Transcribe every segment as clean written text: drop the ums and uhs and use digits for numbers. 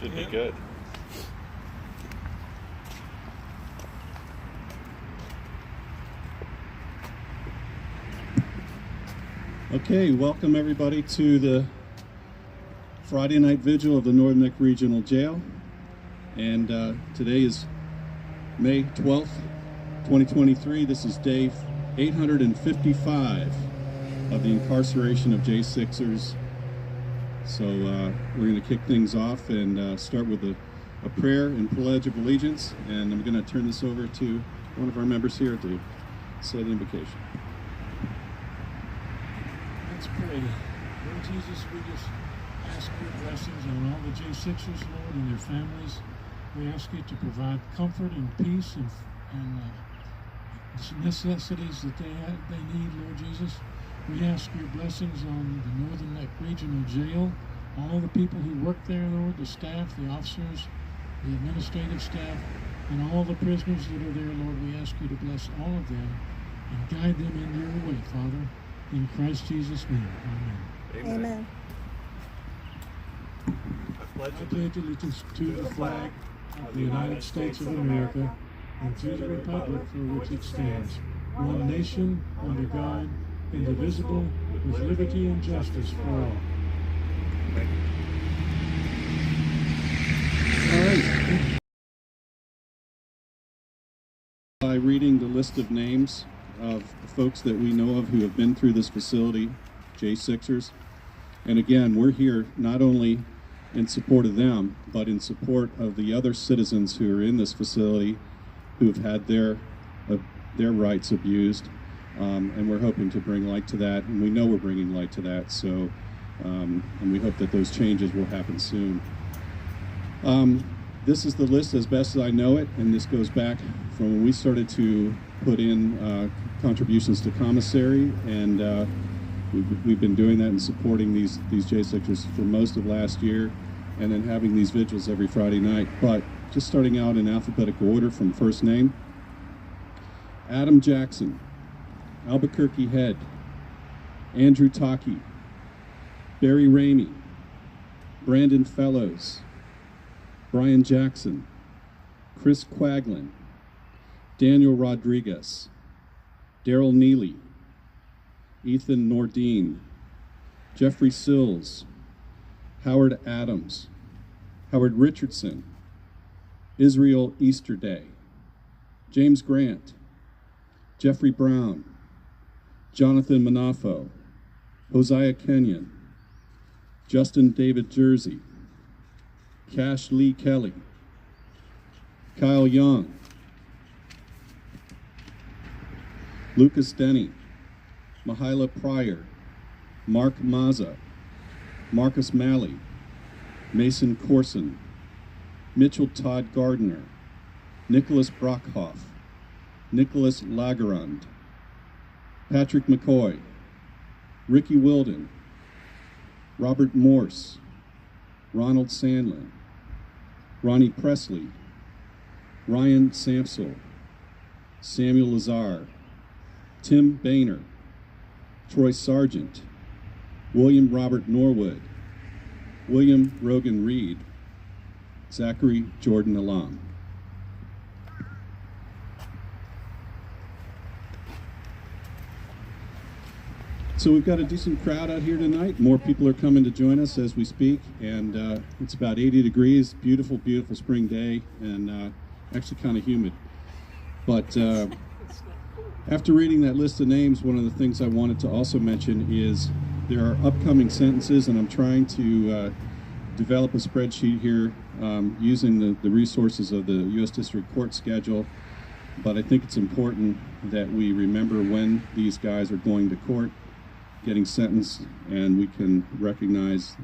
Should be good. Okay, welcome everybody to the Friday night vigil of the Northern Neck Regional Jail. And today is May 12th, 2023. This is day 855 of the incarceration of J6ers. So we're going to kick things off and start with a prayer and pledge of allegiance. And I'm going to turn this over to one of our members here to say the invocation. Let's pray. Lord Jesus, we just ask your blessings on all the J6ers, Lord, and their families. We ask you to provide comfort and peace and necessities that they need, Lord Jesus. We ask your blessings on the Northern Neck Regional Jail, all the people who work there, Lord, the staff, the officers, the administrative staff, and all the prisoners that are there, Lord. We ask you to bless all of them and guide them in your way, Father. In Christ Jesus' name, amen. Amen. I pledge allegiance to the flag of the United States of America and to the republic for which it stands, one nation, under God, indivisible, with liberty and justice for all. All right. By reading the list of names of folks that we know of who have been through this facility, J6ers. And again, we're here not only in support of them, but in support of the other citizens who are in this facility who have had their rights abused. And we're hoping to bring light to that, and we know we're bringing light to that. So, and we hope that those changes will happen soon. This is the list as best as I know it, and this goes back from when we started to put in contributions to commissary, and we've been doing that and supporting these J6ers for most of last year, and then having these vigils every Friday night. But just starting out in alphabetical order from first name: Adam Jackson, Albuquerque Head, Andrew Taki, Barry Ramey, Brandon Fellows, Brian Jackson, Chris Quaglin, Daniel Rodriguez, Daryl Neely, Ethan Nordine, Jeffrey Sills, Howard Adams, Howard Richardson, Israel Easterday, James Grant, Jeffrey Brown, Jonathan Manafo, Hosea Kenyon, Justin David Jersey, Cash Lee Kelly, Kyle Young, Lucas Denny, Mahila Pryor, Mark Mazza, Marcus Malley, Mason Corson, Mitchell Todd Gardner, Nicholas Brockhoff, Nicholas Lagerund, Patrick McCoy, Ricky Wilden, Robert Morse, Ronald Sandlin, Ronnie Presley, Ryan Samsel, Samuel Lazar, Tim Boehner, Troy Sargent, William Robert Norwood, William Rogan Reed, Zachary Jordan Alam. So we've got a decent crowd out here tonight. More people are coming to join us as we speak, and it's about 80 degrees, beautiful, beautiful spring day, and actually kind of humid. But after reading that list of names, one of the things I wanted to also mention is there are upcoming sentences, and I'm trying to develop a spreadsheet here using the resources of the U.S. District Court schedule. But I think it's important that we remember when these guys are going to court, getting sentenced, and we can recognize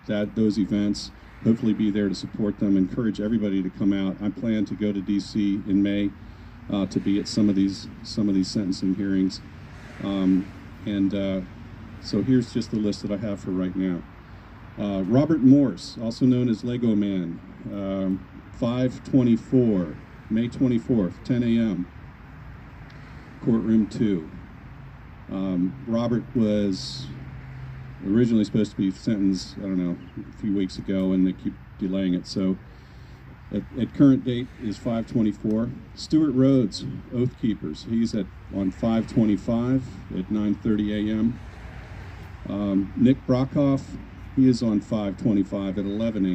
that those events, hopefully be there to support them, encourage everybody to come out. I plan to go to DC in May to be at some of these sentencing hearings. So here's just the list that I have for right now. Robert Morse, also known as Lego Man, 5/24, May 24th, 10 a.m., courtroom 2. Robert was originally supposed to be sentenced, I don't know, a few weeks ago, and they keep delaying it. So at current date is 5/24. Stuart Rhodes, Oath Keepers, he's on 5/25 at 9:30 a.m. Nick Brockhoff, he is on 5/25 at 11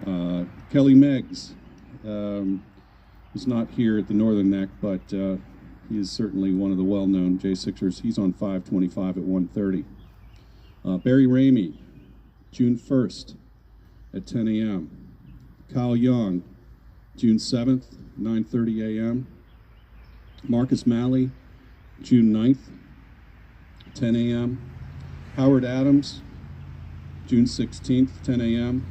a.m. Kelly Meggs is not here at the Northern Neck, but he is certainly one of the well-known J6ers. He's on 5/25 at 1:30. Barry Ramey, June 1st at 10 a.m. Kyle Young, June 7th, 9:30 a.m. Marcus Malley, June 9th, 10 a.m. Howard Adams, June 16th, 10 a.m.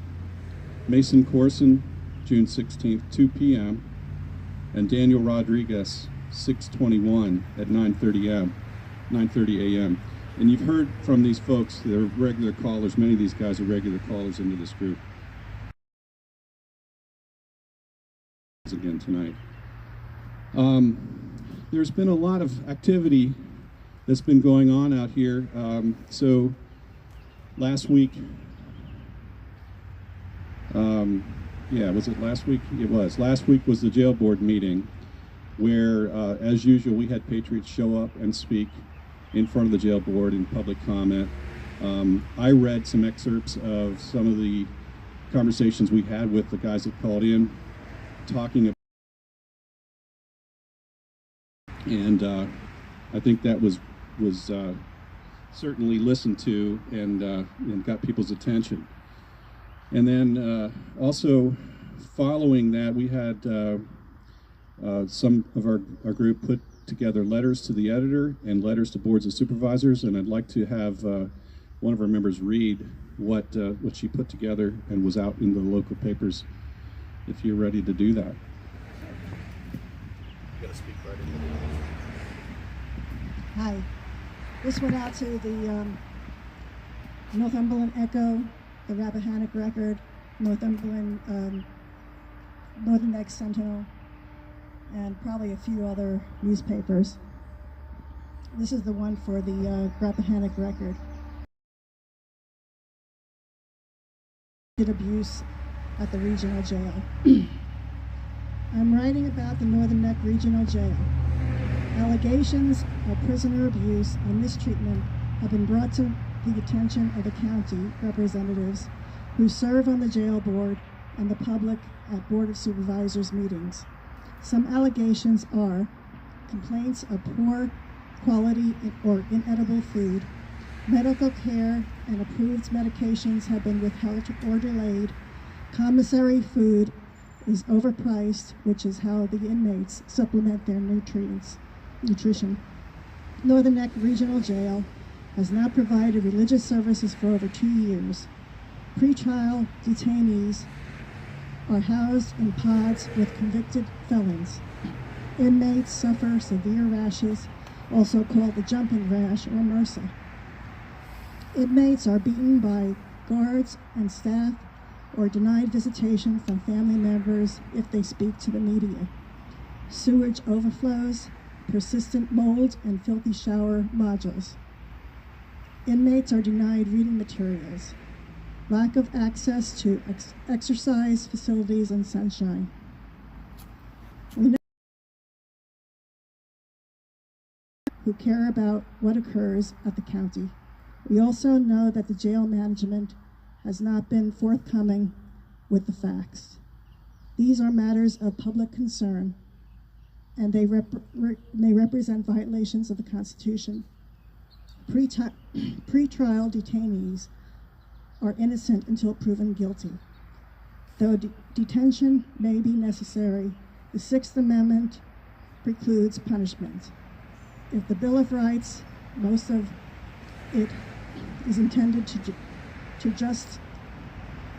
Mason Corson, June 16th, 2 p.m. And Daniel Rodriguez, 6/21 at 9:30 a.m. And you've heard from these folks, they're regular callers. Many of these guys are regular callers into this group. Again tonight. There's been a lot of activity that's been going on out here. So last week, was it last week? It was. Last week was the jail board meeting where, as usual, we had patriots show up and speak in front of the jail board in public comment. I read some excerpts of some of the conversations we had with the guys that called in, talking about, and I think that was certainly listened to and got people's attention. And then also following that, we had some of our group put together letters to the editor and letters to boards of supervisors, and I'd like to have one of our members read what she put together and was out in the local papers, if you're ready to do that. You gotta speak right into the mic. Hi. This went out to the Northumberland Echo, the Rappahannock Record, Northumberland, Northern Neck Sentinel, and probably a few other newspapers. This is the one for the Rappahannock Record. Abuse at the regional jail. I'm writing about the Northern Neck Regional Jail. Allegations of prisoner abuse and mistreatment have been brought to the attention of the county representatives who serve on the jail board and the public at Board of Supervisors meetings. Some allegations are complaints of poor quality or inedible food, medical care and approved medications have been withheld or delayed, commissary food is overpriced, which is how the inmates supplement their nutrition. Northern Neck Regional Jail has not provided religious services for over 2 years. Pretrial detainees are housed in pods with convicted felons. Inmates suffer severe rashes, also called the jumping rash or MRSA. Inmates are beaten by guards and staff or denied visitation from family members if they speak to the media. Sewage overflows, persistent mold, and filthy shower modules. Inmates are denied reading materials. Lack of access to exercise facilities and sunshine. We know who care about what occurs at the county. We also know that the jail management has not been forthcoming with the facts. These are matters of public concern, and they may represent violations of the Constitution. Pre-trial detainees are innocent until proven guilty. Though detention may be necessary, the Sixth Amendment precludes punishment. If the Bill of Rights, most of it is intended to just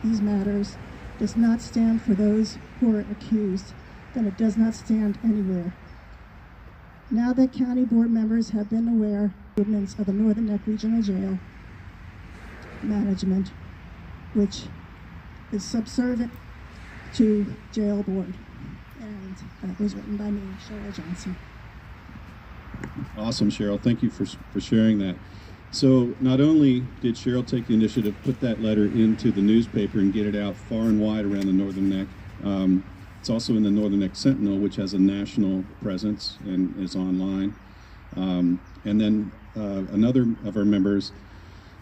these matters, does not stand for those who are accused, then it does not stand anywhere. Now that county board members have been aware of movements of the Northern Neck Regional Jail management, which is subservient to jail board, and that was written by me, Cheryl Johnson. Awesome, Cheryl. Thank you for sharing that. So not only did Cheryl take the initiative, put that letter into the newspaper and get it out far and wide around the Northern Neck, it's also in the Northern Neck Sentinel, which has a national presence and is online. And then another of our members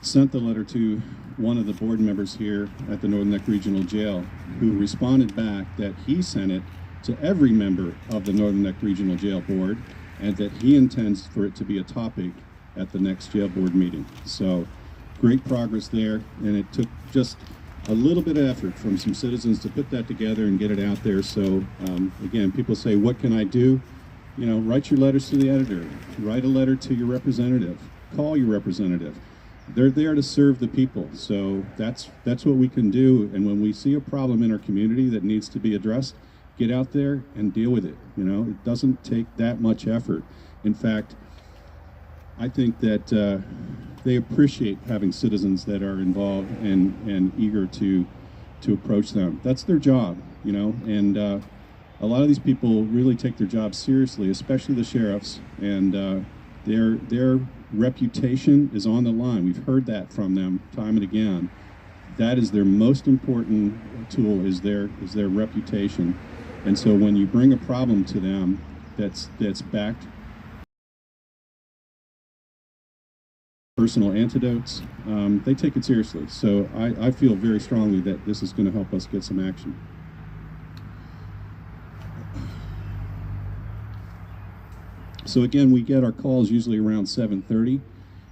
sent the letter to one of the board members here at the Northern Neck Regional Jail, who responded back that he sent it to every member of the Northern Neck Regional Jail Board, and that he intends for it to be a topic at the next jail board meeting. So great progress there, and it took just a little bit of effort from some citizens to put that together and get it out there. So again, people say, what can I do? You know, write your letters to the editor, write a letter to your representative, call your representative. They're there to serve the people. So that's what we can do. And when we see a problem in our community that needs to be addressed, get out there and deal with it. You know, it doesn't take that much effort. In fact, I think that they appreciate having citizens that are involved and eager to approach them. That's their job, you know, and a lot of these people really take their job seriously, especially the sheriffs, and their reputation is on the line. We've heard that from them time and again. That is their most important tool, is their reputation. And so when you bring a problem to them that's backed personal antidotes, they take it seriously. So I feel very strongly that this is going to help us get some action. So again, we get our calls usually around 7:30,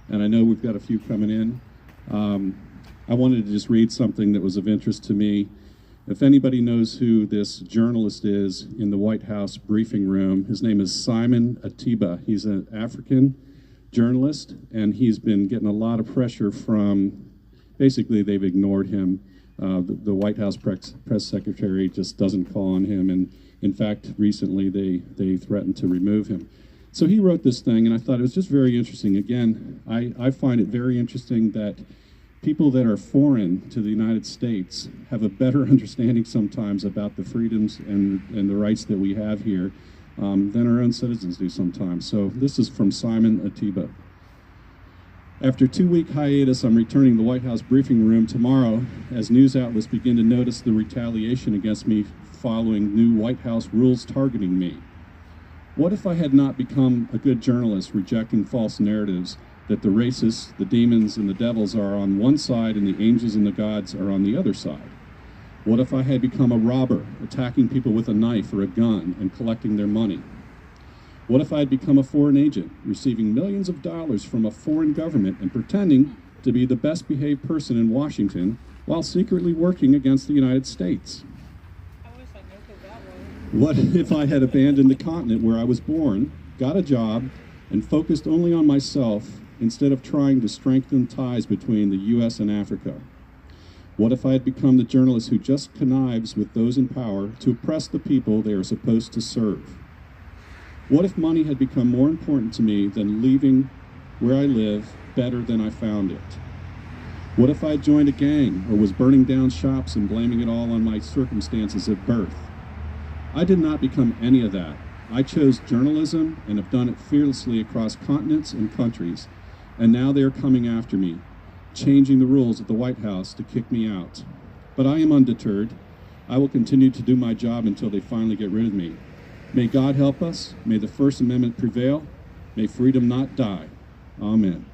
and I know we've got a few coming in. I wanted to just read something that was of interest to me. If anybody knows who this journalist is in the White House briefing room, his name is Simon Atiba. He's an African journalist, and he's been getting a lot of pressure from, basically they've ignored him. The White House press secretary just doesn't call on him, and in fact, recently they threatened to remove him. So he wrote this thing, and I thought it was just very interesting. Again, I find it very interesting that people that are foreign to the United States have a better understanding sometimes about the freedoms and the rights that we have here than our own citizens do sometimes. So this is from Simon Atiba. After a 2-week hiatus, I'm returning to the White House briefing room tomorrow as news outlets begin to notice the retaliation against me following new White House rules targeting me. What if I had not become a good journalist, rejecting false narratives that the racists, the demons, and the devils are on one side and the angels and the gods are on the other side? What if I had become a robber, attacking people with a knife or a gun and collecting their money? What if I had become a foreign agent, receiving millions of dollars from a foreign government and pretending to be the best behaved person in Washington while secretly working against the United States? What if I had abandoned the continent where I was born, got a job, and focused only on myself instead of trying to strengthen ties between the U.S. and Africa? What if I had become the journalist who just connives with those in power to oppress the people they are supposed to serve? What if money had become more important to me than leaving where I live better than I found it? What if I had joined a gang or was burning down shops and blaming it all on my circumstances at birth? I did not become any of that. I chose journalism and have done it fearlessly across continents and countries. And now they are coming after me, changing the rules at the White House to kick me out. But I am undeterred. I will continue to do my job until they finally get rid of me. May God help us. May the First Amendment prevail. May freedom not die. Amen.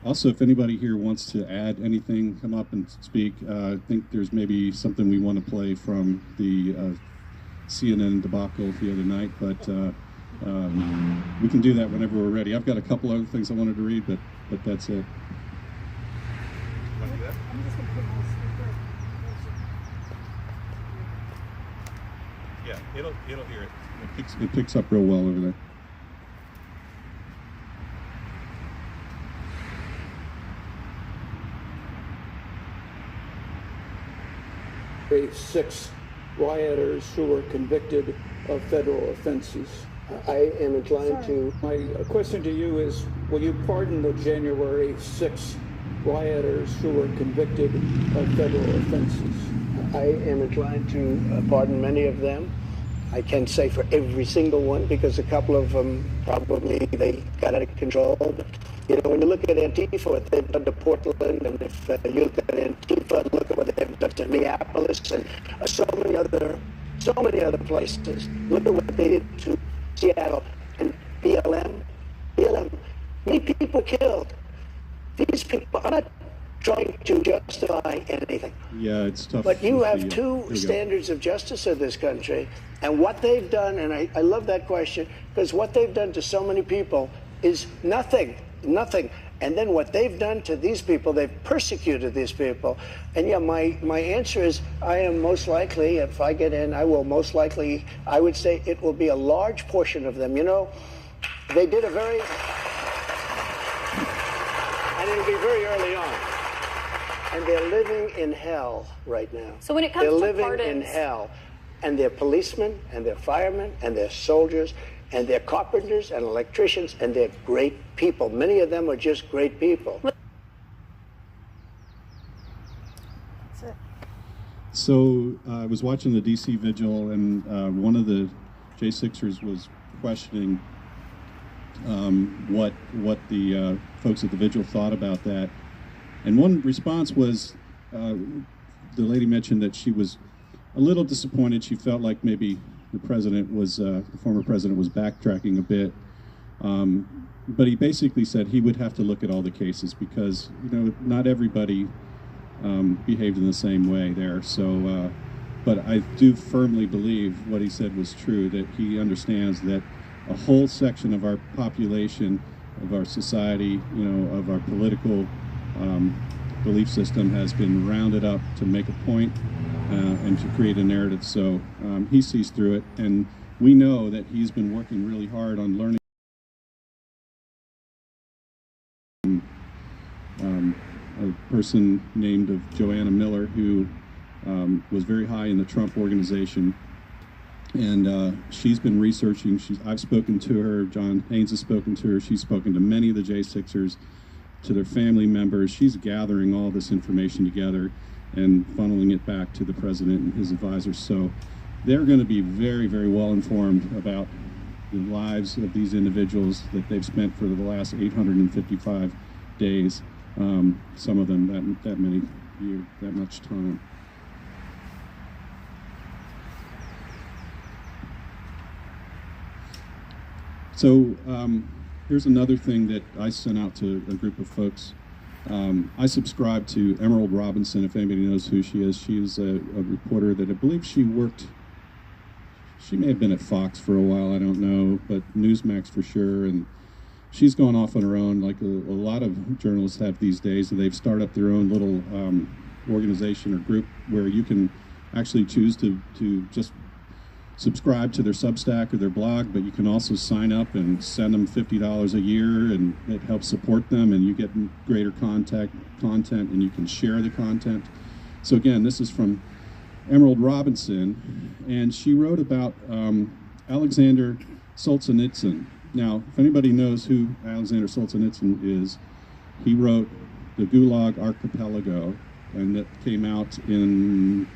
Also, if anybody here wants to add anything, come up and speak. I think there's maybe something we want to play from the CNN debacle the other night, but we can do that whenever we're ready. I've got a couple other things I wanted to read, but that's it. Want to do that? I'm just going to put it on speaker. Yeah, it'll hear it. It picks up real well over there. 6 rioters who were convicted of federal offenses. I am inclined to. My question to you is, will you pardon the January 6 rioters who were convicted of federal offenses? I am inclined to pardon many of them. I can't say for every single one, because a couple of them probably they got out of control. But, you know, when you look at Antifa, what they've done to Portland, and if you look at Antifa, look at what they've done to Minneapolis and so many other places. Look at what they did to Seattle and BLM. Many people killed. These people are not trying to justify anything. Yeah, it's tough. But you have Here two we go. standards of justice in this country, and what they've done, and I love that question, because what they've done to so many people is nothing. And then what they've done to these people, they've persecuted these people. And yeah, my answer is, I am most likely, if I get in, I will most likely, I would say it will be a large portion of them. You know, they did a very, and it'll be very early on. And they're living in hell right now. So when it comes they're to living pardons, in hell. And they're policemen, and they're firemen, and they're soldiers, and they're carpenters and electricians, and they're great people. Many of them are just great people. That's it. So I was watching the DC Vigil, and one of the J6ers was questioning what the folks at the Vigil thought about that. And one response was, the lady mentioned that she was a little disappointed. She felt like maybe the former president was backtracking a bit. But he basically said he would have to look at all the cases, because, you know, not everybody behaved in the same way there. So, but I do firmly believe what he said was true, that he understands that a whole section of our population, of our society, you know, of our political belief system has been rounded up to make a point and to create a narrative. So he sees through it, and we know that he's been working really hard on learning. A person named of Joanna Miller, who was very high in the Trump organization, and she's been researching. I've spoken to her. John Haynes has spoken to her. She's spoken to many of the J6ers, to their family members. She's gathering all this information together and funneling it back to the president and his advisors. So they're going to be very, very well informed about the lives of these individuals that they've spent for the last 855 days. Some of them that much time. So here's another thing that I sent out to a group of folks. I subscribe to Emerald Robinson, if anybody knows who she is. She is a reporter that I believe she may have been at Fox for a while, I don't know, but Newsmax for sure. And she's gone off on her own, like a lot of journalists have these days. They've started up their own little organization or group where you can actually choose to just subscribe to their Substack or their blog, but you can also sign up and send them $50 a year, and it helps support them, and you get greater content, and you can share the content. So again, this is from Emerald Robinson, and she wrote about Alexander Solzhenitsyn. Now, if anybody knows who Alexander Solzhenitsyn is, he wrote the Gulag Archipelago, and that came out in,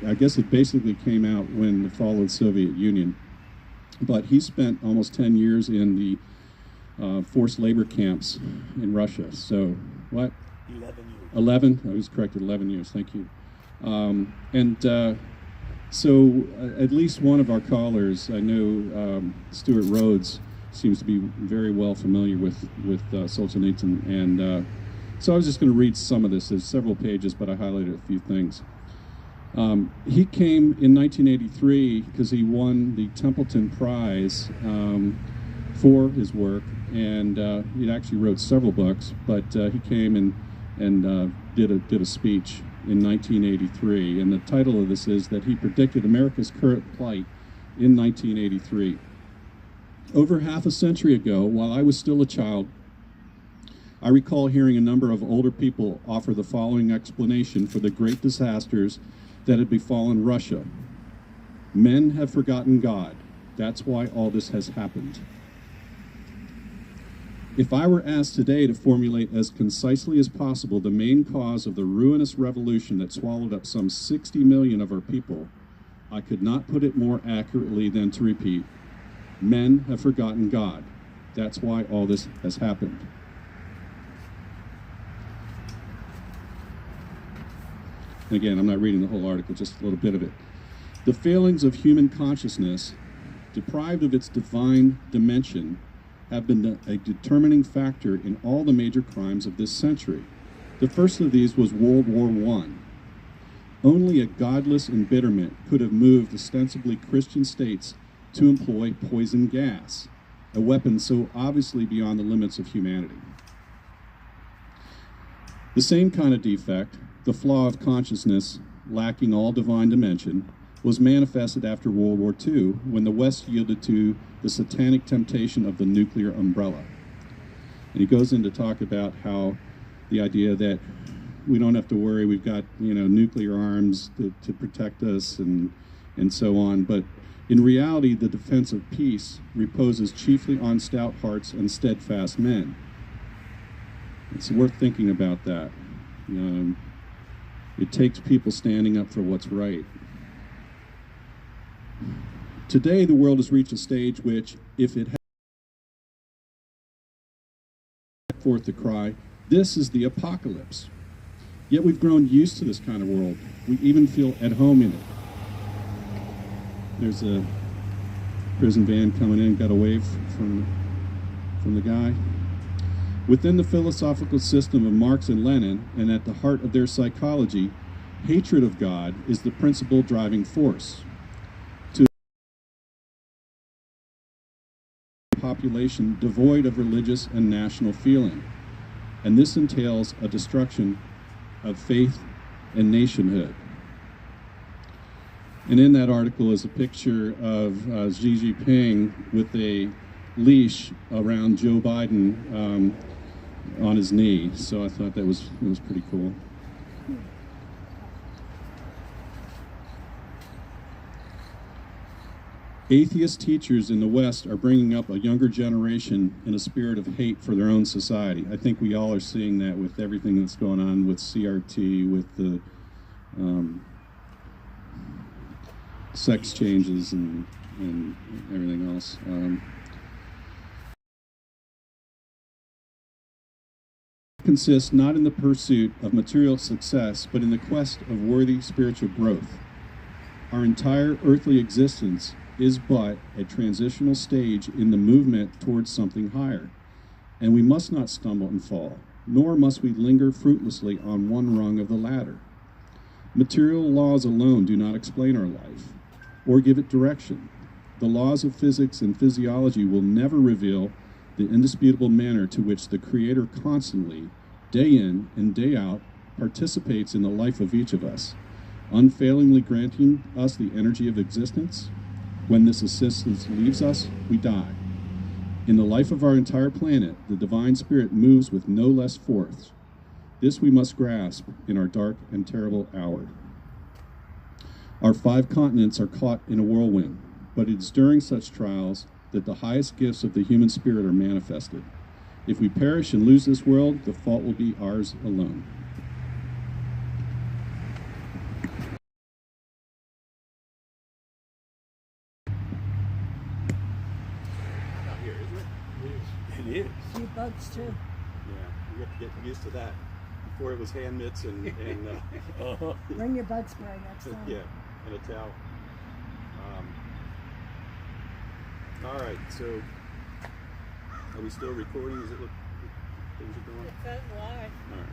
I guess it basically came out when the fall of the Soviet Union. But he spent almost 10 years in the forced labor camps in Russia. So, what? 11 years. 11? I was corrected, 11 years, thank you. So at least one of our callers, I know Stuart Rhodes, seems to be very well familiar with Solzhenitsyn. And so I was just going to read some of this. There's several pages, but I highlighted a few things. He came in 1983 because he won the Templeton Prize for his work, and he actually wrote several books, but he came and did a speech in 1983, and the title of this is that he predicted America's current plight in 1983. Over half a century ago, while I was still a child, I recall hearing a number of older people offer the following explanation for the great disasters that had befallen Russia. Men have forgotten God. That's why all this has happened. If I were asked today to formulate as concisely as possible the main cause of the ruinous revolution that swallowed up some 60 million of our people, I could not put it more accurately than to repeat, men have forgotten God. That's why all this has happened. And again, I'm not reading the whole article, just a little bit of it. The failings of human consciousness, deprived of its divine dimension, have been a determining factor in all the major crimes of this century. The first of these was World War I. Only a godless embitterment could have moved ostensibly Christian states to employ poison gas, a weapon so obviously beyond the limits of humanity. The same kind of defect, the flaw of consciousness lacking all divine dimension, was manifested after World War II when the West yielded to the satanic temptation of the nuclear umbrella. And he goes in to talk about how the idea that we don't have to worry, we've got nuclear arms to protect us and so on, but in reality the defense of peace reposes chiefly on stout hearts and steadfast men. It's worth thinking about that. It takes people standing up for what's right. Today, the world has reached a stage which, if it had forth the cry, this is the apocalypse. Yet we've grown used to this kind of world. We even feel at home in it. There's a prison van coming in, got a wave from the guy. Within the philosophical system of Marx and Lenin, and at the heart of their psychology, hatred of God is the principal driving force. Population devoid of religious and national feeling, and this entails a destruction of faith and nationhood. And in that article is a picture of Xi Jinping with a leash around Joe Biden on his knee. So I thought that was pretty cool. Atheist teachers in the West are bringing up a younger generation in a spirit of hate for their own society. I think we all are seeing that with everything that's going on with CRT, with the sex changes and everything else. Consists not in the pursuit of material success, but in the quest of worthy spiritual growth. Our entire earthly existence is but a transitional stage in the movement towards something higher, and we must not stumble and fall, nor must we linger fruitlessly on one rung of the ladder. Material laws alone do not explain our life, or give it direction. The laws of physics and physiology will never reveal the indisputable manner to which the Creator constantly, day in and day out, participates in the life of each of us, unfailingly granting us the energy of existence. When this assistance leaves us, we die. In the life of our entire planet, the divine spirit moves with no less force. This we must grasp in our dark and terrible hour. Our 5 continents are caught in a whirlwind, but it is during such trials that the highest gifts of the human spirit are manifested. If we perish and lose this world, the fault will be ours alone. It is. Few bugs too. Yeah, you have to get used to that. Before it was hand mitts and Bring your bug spray next time. yeah, and a towel. All right, so are we still recording? Does it look things are going? It says live. All right,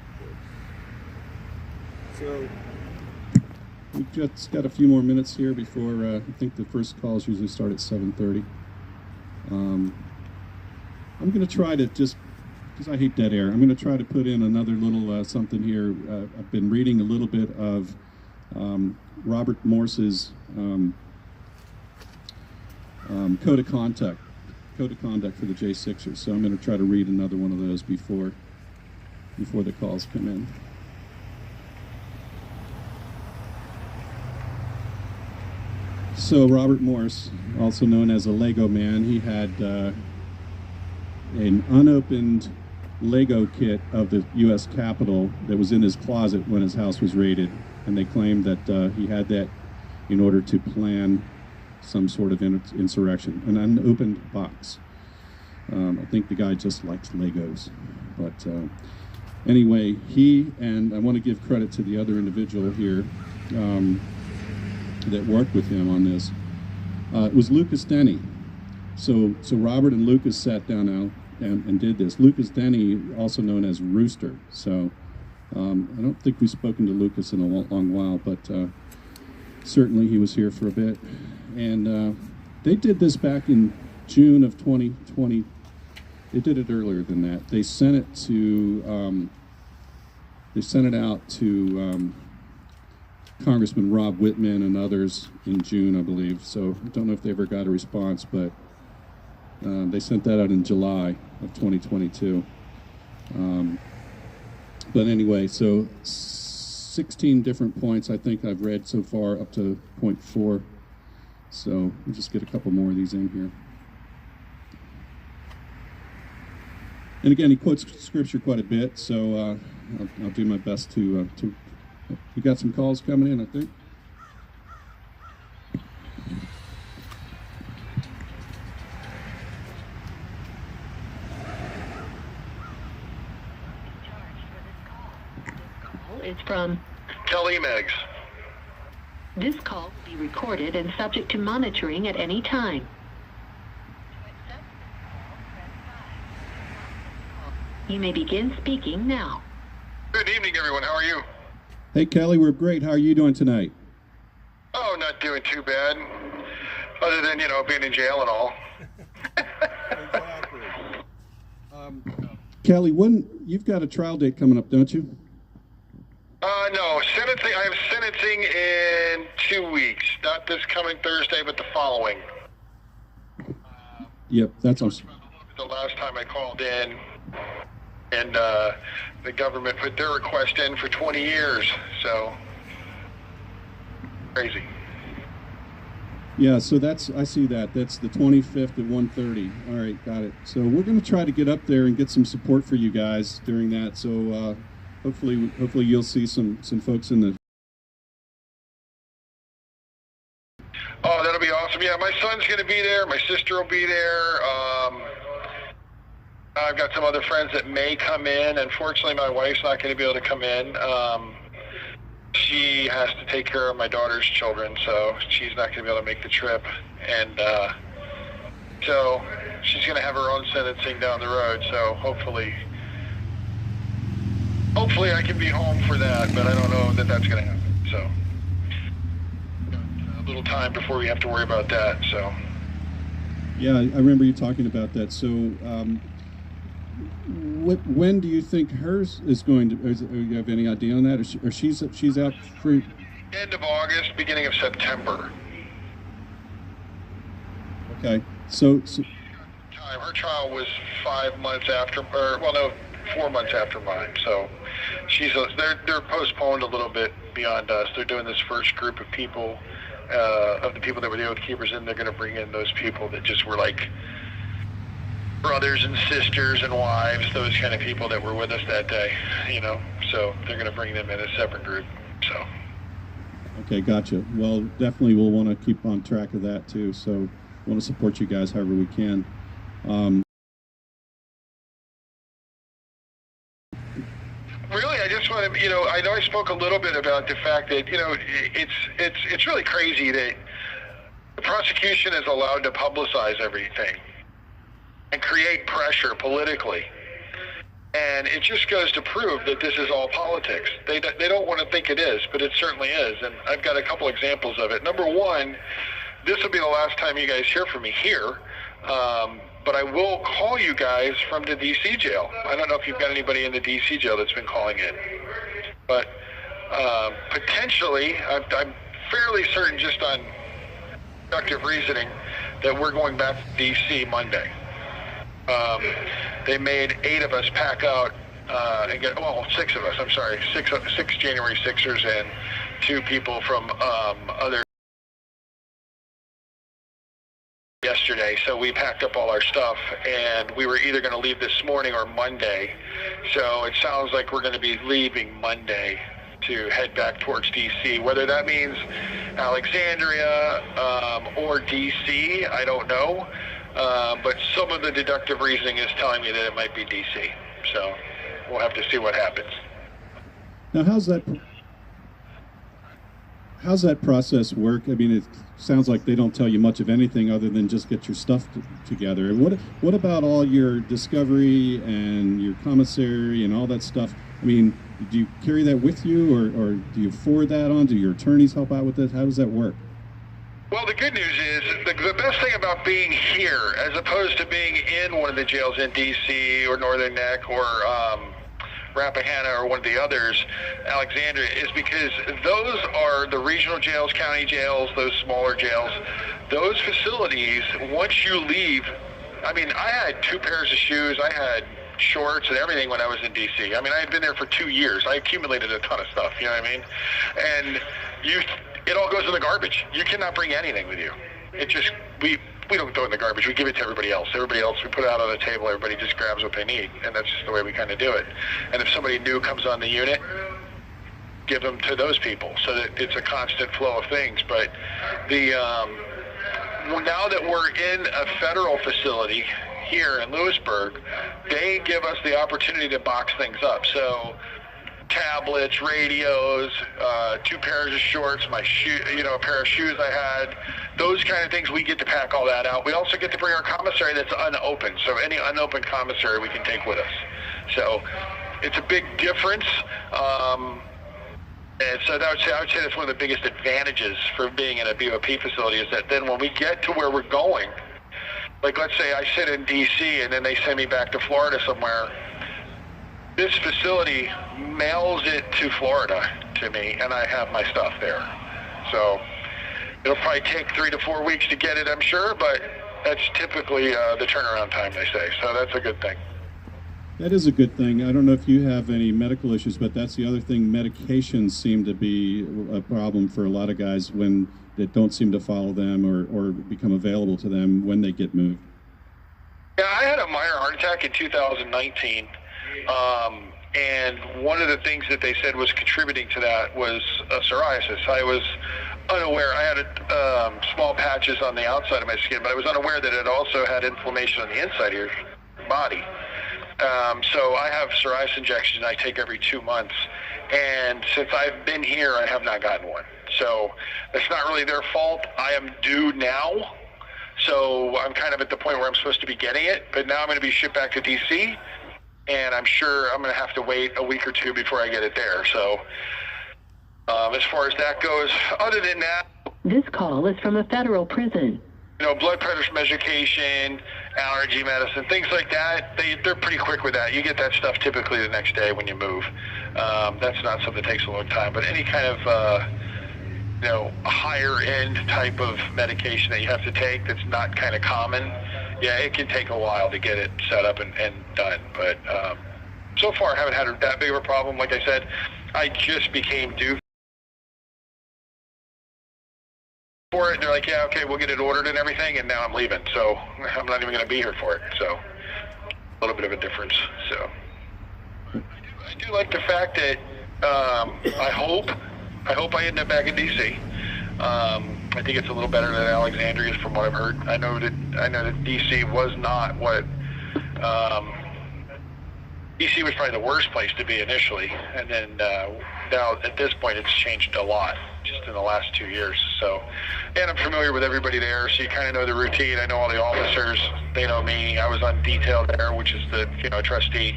good. So We've just got a few more minutes here before I think the first calls usually start at 7:30. I'm going to try to just, because I hate dead air, I'm going to try to put in another little something here. I've been reading a little bit of Robert Morse's code of conduct for the J6ers. So I'm going to try to read another one of those before the calls come in. So Robert Morse, also known as a Lego man, he had an unopened Lego kit of the U.S. Capitol that was in his closet when his house was raided, and they claimed that he had that in order to plan some sort of insurrection, an unopened box. I think the guy just likes Legos, but anyway, he, and I want to give credit to the other individual here that worked with him on this. It was Lucas Denny. So Robert and Lucas sat down now and did this. Lucas Denny, also known as Rooster. So I don't think we've spoken to Lucas in a long while, but certainly he was here for a bit. And they did this back in June of 2020. They did it earlier than that. They sent it to out to Congressman Rob Whitman and others in June, I believe. So I don't know if they ever got a response, but they sent that out in July of 2022. But anyway, so 16 different points I think I've read so far, up to point 4. So we'll just get a couple more of these in here. And again, he quotes scripture quite a bit, so I'll do my best to. We got some calls coming in, I think. Is from Kelly Meggs. This call will be recorded and subject to monitoring at any time. You may begin speaking now. Good evening, everyone. How are you? Hey, Kelly, we're great. How are you doing tonight? Oh, not doing too bad. Other than, being in jail and all. Exactly. Kelly, when you've got a trial date coming up, don't you? No, sentencing. I have sentencing in 2 weeks. Not this coming Thursday, but the following. Yep, that's awesome. The last time I called in, and the government put their request in for 20 years. So crazy. Yeah, so I see that. That's the 25th at 1:30. All right, got it. So we're going to try to get up there and get some support for you guys during that. So hopefully you'll see some folks in the. Oh, that'll be awesome. Yeah, my son's going to be there. My sister will be there. I've got some other friends that may come in. Unfortunately, my wife's not going to be able to come in. She has to take care of my daughter's children, so she's not going to be able to make the trip. And so she's going to have her own sentencing down the road. So hopefully I can be home for that, but I don't know that that's going to happen. So a little time before we have to worry about that. So yeah, I remember you talking about that. So when do you think hers is going to? Do you have any idea on that? Or she's out free? End of August, beginning of September. Okay, so her trial was 5 months after, 4 months after mine. So they're postponed a little bit beyond us. They're doing this first group of people, of the people that were the Oath Keepers, and they're going to bring in those people that just were like brothers and sisters and wives, those kind of people that were with us that day, so they're going to bring them in a separate group. So okay, gotcha. Well, definitely we'll want to keep on track of that too, so we want to support you guys however we can. Really, I just want to, I know I spoke a little bit about the fact that, it's really crazy that the prosecution is allowed to publicize everything and create pressure politically. And it just goes to prove that this is all politics. They don't want to think it is, but it certainly is. And I've got a couple examples of it. Number one, this will be the last time you guys hear from me here, but I will call you guys from the D.C. jail. I don't know if you've got anybody in the D.C. jail that's been calling in. But potentially, I'm fairly certain just on deductive reasoning that we're going back to D.C. Monday. They made 8 of us pack out and get, 6 of us, I'm sorry, 6 January 6ers and 2 people from other yesterday, so we packed up all our stuff, and we were either going to leave this morning or Monday. So it sounds like we're going to be leaving Monday to head back towards D.C. Whether that means Alexandria or D.C., I don't know. But some of the deductive reasoning is telling me that it might be D.C. So we'll have to see what happens. Now, how's that process work? I mean, it sounds like they don't tell you much of anything other than just get your stuff together. What about all your discovery and your commissary and all that stuff? I mean, do you carry that with you, or do you forward that on? Do your attorneys help out with it? How does that work? Well, the good news is the best thing about being here, as opposed to being in one of the jails in D.C. or Northern Neck or Rappahannock or one of the others, Alexandria, is because those are the regional jails, county jails, those smaller jails. Those facilities, once you leave, I mean, I had 2 pairs of shoes, I had shorts and everything when I was in D.C. I mean, I had been there for 2 years. I accumulated a ton of stuff, you know what I mean? And it all goes in the garbage. You cannot bring anything with you. It just, we don't throw it in the garbage. We give it to everybody else. Everybody else, we put it out on the table. Everybody just grabs what they need, and that's just the way we kind of do it. And if somebody new comes on the unit, give them to those people so that it's a constant flow of things. But now that we're in a federal facility here in Lewisburg, they give us the opportunity to box things up. So tablets, radios, 2 pairs of shorts, my shoe, a pair of shoes I had, those kind of things, we get to pack all that out. We also get to bring our commissary that's unopened. So any unopened commissary we can take with us. So it's a big difference. And so I would say that's one of the biggest advantages for being in a BOP facility, is that then when we get to where we're going, like let's say I sit in D.C. and then they send me back to Florida somewhere, this facility mails it to Florida to me, and I have my stuff there. So it'll probably take 3 to 4 weeks to get it, I'm sure, but that's typically the turnaround time, they say. So that's a good thing. That is a good thing. I don't know if you have any medical issues, but that's the other thing. Medications seem to be a problem for a lot of guys when they don't seem to follow them or become available to them when they get moved. Yeah, I had a minor heart attack in 2019. And one of the things that they said was contributing to that was psoriasis. I was unaware. I had small patches on the outside of my skin, but I was unaware that it also had inflammation on the inside of your body. So I have psoriasis injections I take every 2 months. And since I've been here, I have not gotten one. So it's not really their fault. I am due now. So I'm kind of at the point where I'm supposed to be getting it. But now I'm going to be shipped back to D.C., and I'm sure I'm going to have to wait a week or 2 before I get it there. So as far as that goes, other than that... This call is from a federal prison. Blood pressure medication, allergy medicine, things like that, they're pretty quick with that. You get that stuff typically the next day when you move. That's not something that takes a long time. But any kind of, higher end type of medication that you have to take that's not kind of common, yeah, it can take a while to get it set up and done. But so far I haven't had that big of a problem. Like I said, I just became due for it, and they're like, yeah, okay, we'll get it ordered and everything, and now I'm leaving, so I'm not even going to be here for it. So a little bit of a difference. So I do like the fact that I hope I end up back in DC. I think it's a little better than Alexandria, from what I've heard. I know that DC was not what DC was probably the worst place to be initially, and then now at this point it's changed a lot just in the last 2 years. So, and I'm familiar with everybody there, so you kind of know the routine. I know all the officers, they know me. I was on detail there, which is the trustee.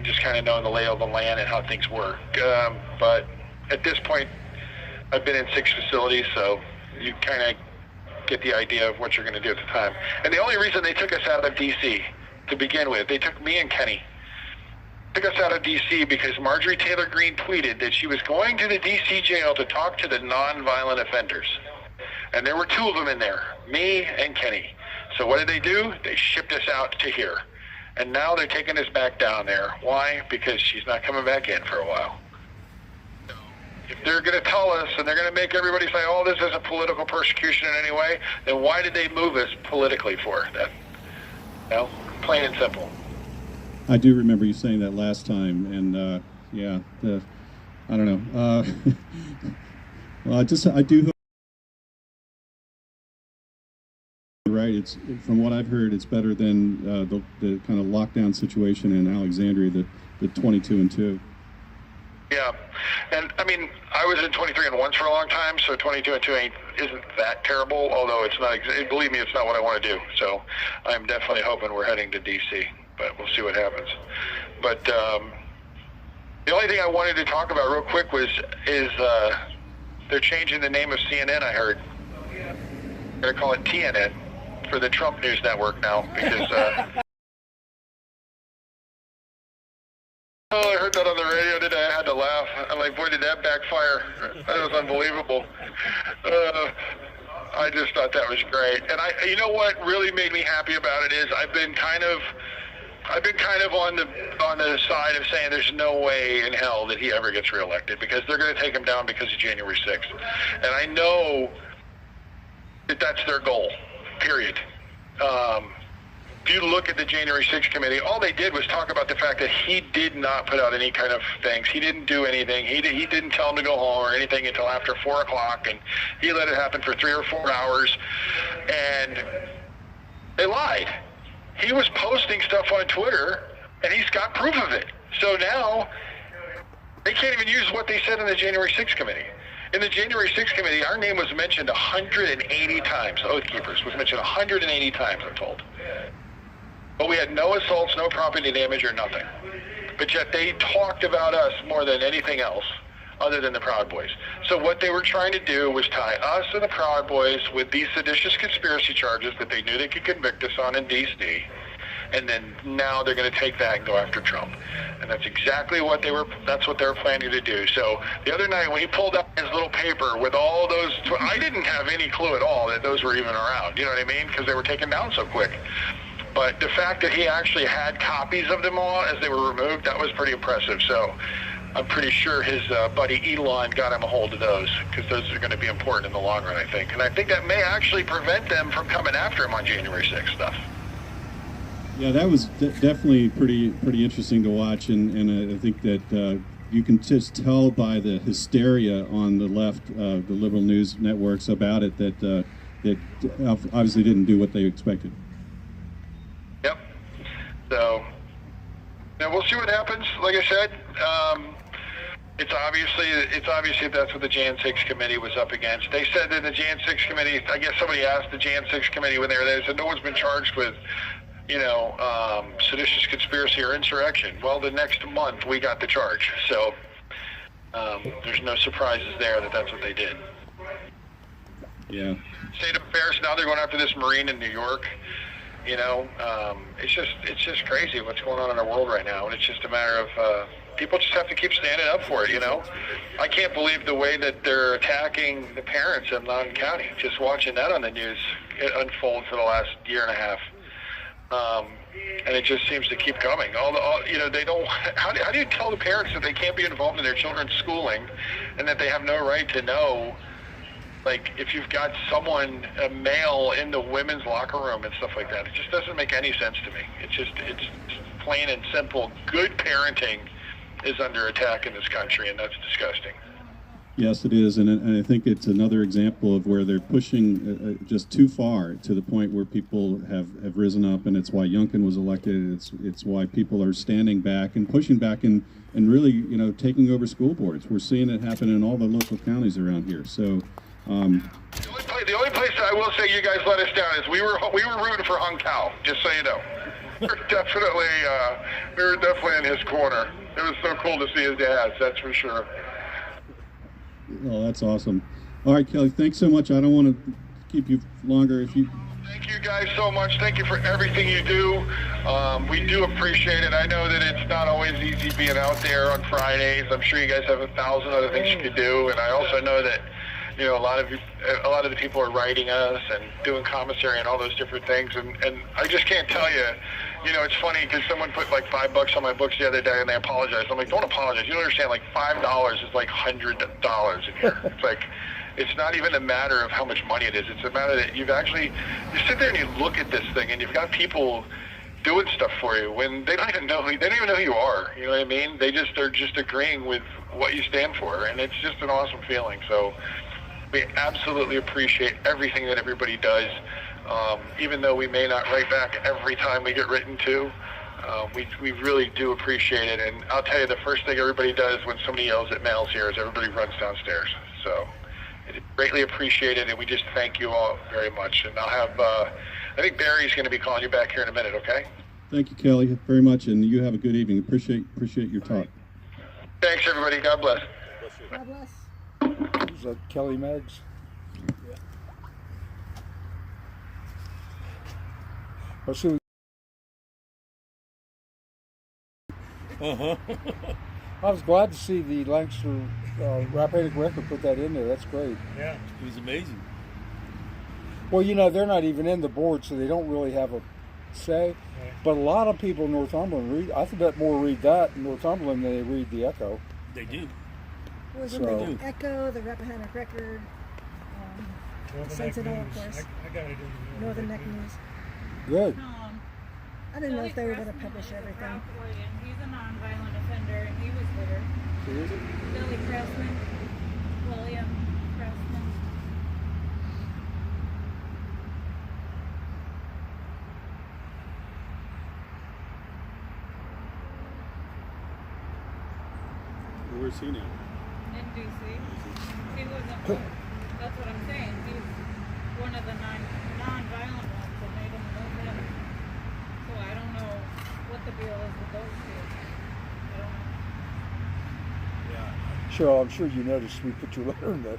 Just kind of knowing the lay of the land and how things work. But at this point, I've been in 6 facilities, so you kind of get the idea of what you're going to do at the time. And the only reason they took us out of D.C. to begin with, they took me and Kenny, took us out of D.C. because Marjorie Taylor Greene tweeted that she was going to the D.C. jail to talk to the non-violent offenders. And there were 2 of them in there, me and Kenny. So what did they do? They shipped us out to here. And now they're taking us back down there. Why? Because she's not coming back in for a while. If they're going to tell us and they're going to make everybody say, oh, this isn't political persecution in any way, then why did they move us politically for that? You know, plain and simple. I do remember you saying that last time, and yeah, I don't know. Well, I do hope. Right, it's from what I've heard, it's better than the kind of lockdown situation in Alexandria, the 22-2. Yeah, and I mean, I was in 23-1 for a long time, so 22-2 isn't that terrible. Although it's not, believe me, it's not what I want to do. So I'm definitely hoping we're heading to DC, but we'll see what happens. But the only thing I wanted to talk about real quick is they're changing the name of CNN. I heard they're going to call it TNN for the Trump News Network now because. Oh, I heard that on the radio today. I had to laugh. I'm like, boy, did that backfire. That was unbelievable. I just thought that was great. And you know what really made me happy about it is I've been kind of on the side of saying there's no way in hell that he ever gets reelected because they're going to take him down because of January 6th. And I know that that's their goal, period. If you look at the January 6th committee, all they did was talk about the fact that he did not put out any kind of things. He didn't do anything. He didn't tell them to go home or anything until after 4 o'clock, and he let it happen for 3 or 4 hours, and they lied. He was posting stuff on Twitter, and he's got proof of it. So now they can't even use what they said in the January 6th committee. In the January 6th committee, our name was mentioned 180 times. Oath Keepers was mentioned 180 times, I'm told. But we had no assaults, no property damage, or nothing. But yet they talked about us more than anything else other than the Proud Boys. So what they were trying to do was tie us and the Proud Boys with these seditious conspiracy charges that they knew they could convict us on in D.C., and then now they're going to take that and go after Trump. And that's exactly what they were planning to do. So the other night when he pulled out his little paper with all those, I didn't have any clue at all that those were even around, you know what I mean? Because they were taken down so quick. But the fact that he actually had copies of them all as they were removed, that was pretty impressive. So I'm pretty sure his buddy Elon got him a hold of those because those are going to be important in the long run, I think. And I think that may actually prevent them from coming after him on January 6th stuff. Yeah, that was definitely pretty interesting to watch, and I think that you can just tell by the hysteria on the left, the liberal news networks about it that obviously didn't do what they expected. Yep. So, now we'll see what happens. Like I said, it's obviously that's what the Jan 6 committee was up against. They said that the Jan 6 committee, I guess somebody asked the Jan 6 committee when they were there, they said no one's been charged with, seditious conspiracy or insurrection. Well, the next month we got the charge. So there's no surprises there that's what they did. Yeah. State of affairs, now they're going after this Marine in New York. It's just crazy what's going on in our world right now. And it's just a matter of people just have to keep standing up for it, I can't believe the way that they're attacking the parents in Loudoun County. Just watching that on the news unfold for the last year and a half. And it just seems to keep coming. They don't. How do you tell the parents that they can't be involved in their children's schooling, and that they have no right to know, like if you've got a male in the women's locker room and stuff like that? It just doesn't make any sense to me. It's plain and simple. Good parenting is under attack in this country, and that's disgusting. Yes, it is, and I think it's another example of where they're pushing just too far to the point where people have risen up, and it's why Youngkin was elected. It's why people are standing back and pushing back and really, taking over school boards. We're seeing it happen in all the local counties around here. So, the only place that I will say you guys let us down is we were rooting for Hung Kao. Just so you know, we were definitely in his corner. It was so cool to see his dads. That's for sure. Oh, that's awesome. All right, Kelly, thanks so much. I don't want to keep you longer. Thank you guys so much. Thank you for everything you do. We do appreciate it. I know that it's not always easy being out there on Fridays. I'm sure you guys have 1,000 other things you could do. And I also know that, You know, a lot of the people are writing us and doing commissary and all those different things, and I just can't tell you. You know, it's funny because someone put like $5 on my books the other day and they apologized. I'm like, don't apologize. You don't understand. Like $5 is like $100 in here. It's like, it's not even a matter of how much money it is. It's a matter that you sit there and you look at this thing and you've got people doing stuff for you when they don't even know who you are. You know what I mean? They're just agreeing with what you stand for, and it's just an awesome feeling. So we absolutely appreciate everything that everybody does. Even though we may not write back every time we get written to, we really do appreciate it. And I'll tell you, the first thing everybody does when somebody yells at Mal's here is everybody runs downstairs. So it's greatly appreciated, and we just thank you all very much. And I'll have, I think Barry's going to be calling you back here in a minute, okay? Thank you, Kelly, very much, and you have a good evening. Appreciate your talk. Right. Thanks, everybody. God bless. God bless. Is that Kelly Meggs? Yeah. Let's see. Uh-huh. I was glad to see the Lancaster Rappahannock Record put that in there. That's great. Yeah, it was amazing. Well, you know, they're not even in the board, so they don't really have a say. Right. But a lot of people in Northumberland read, I bet more read that in Northumberland than they read the Echo. They do. It was So- the Echo, the Rappahannock Record, Northern Sentinel, Neck of News. course. I got it in the Northern Neck News. Good. I didn't know if they were going to publish everything. He's a non-violent offender, and he was there. Billy Pressman, William Pressman. Where's he now? In DC. He wasn't. That's what I'm saying. He's one of the non-violent ones, and they don't know him. So I don't know what the deal is with those two. I don't know. Yeah. Cheryl, I'm sure you noticed we put your letter in the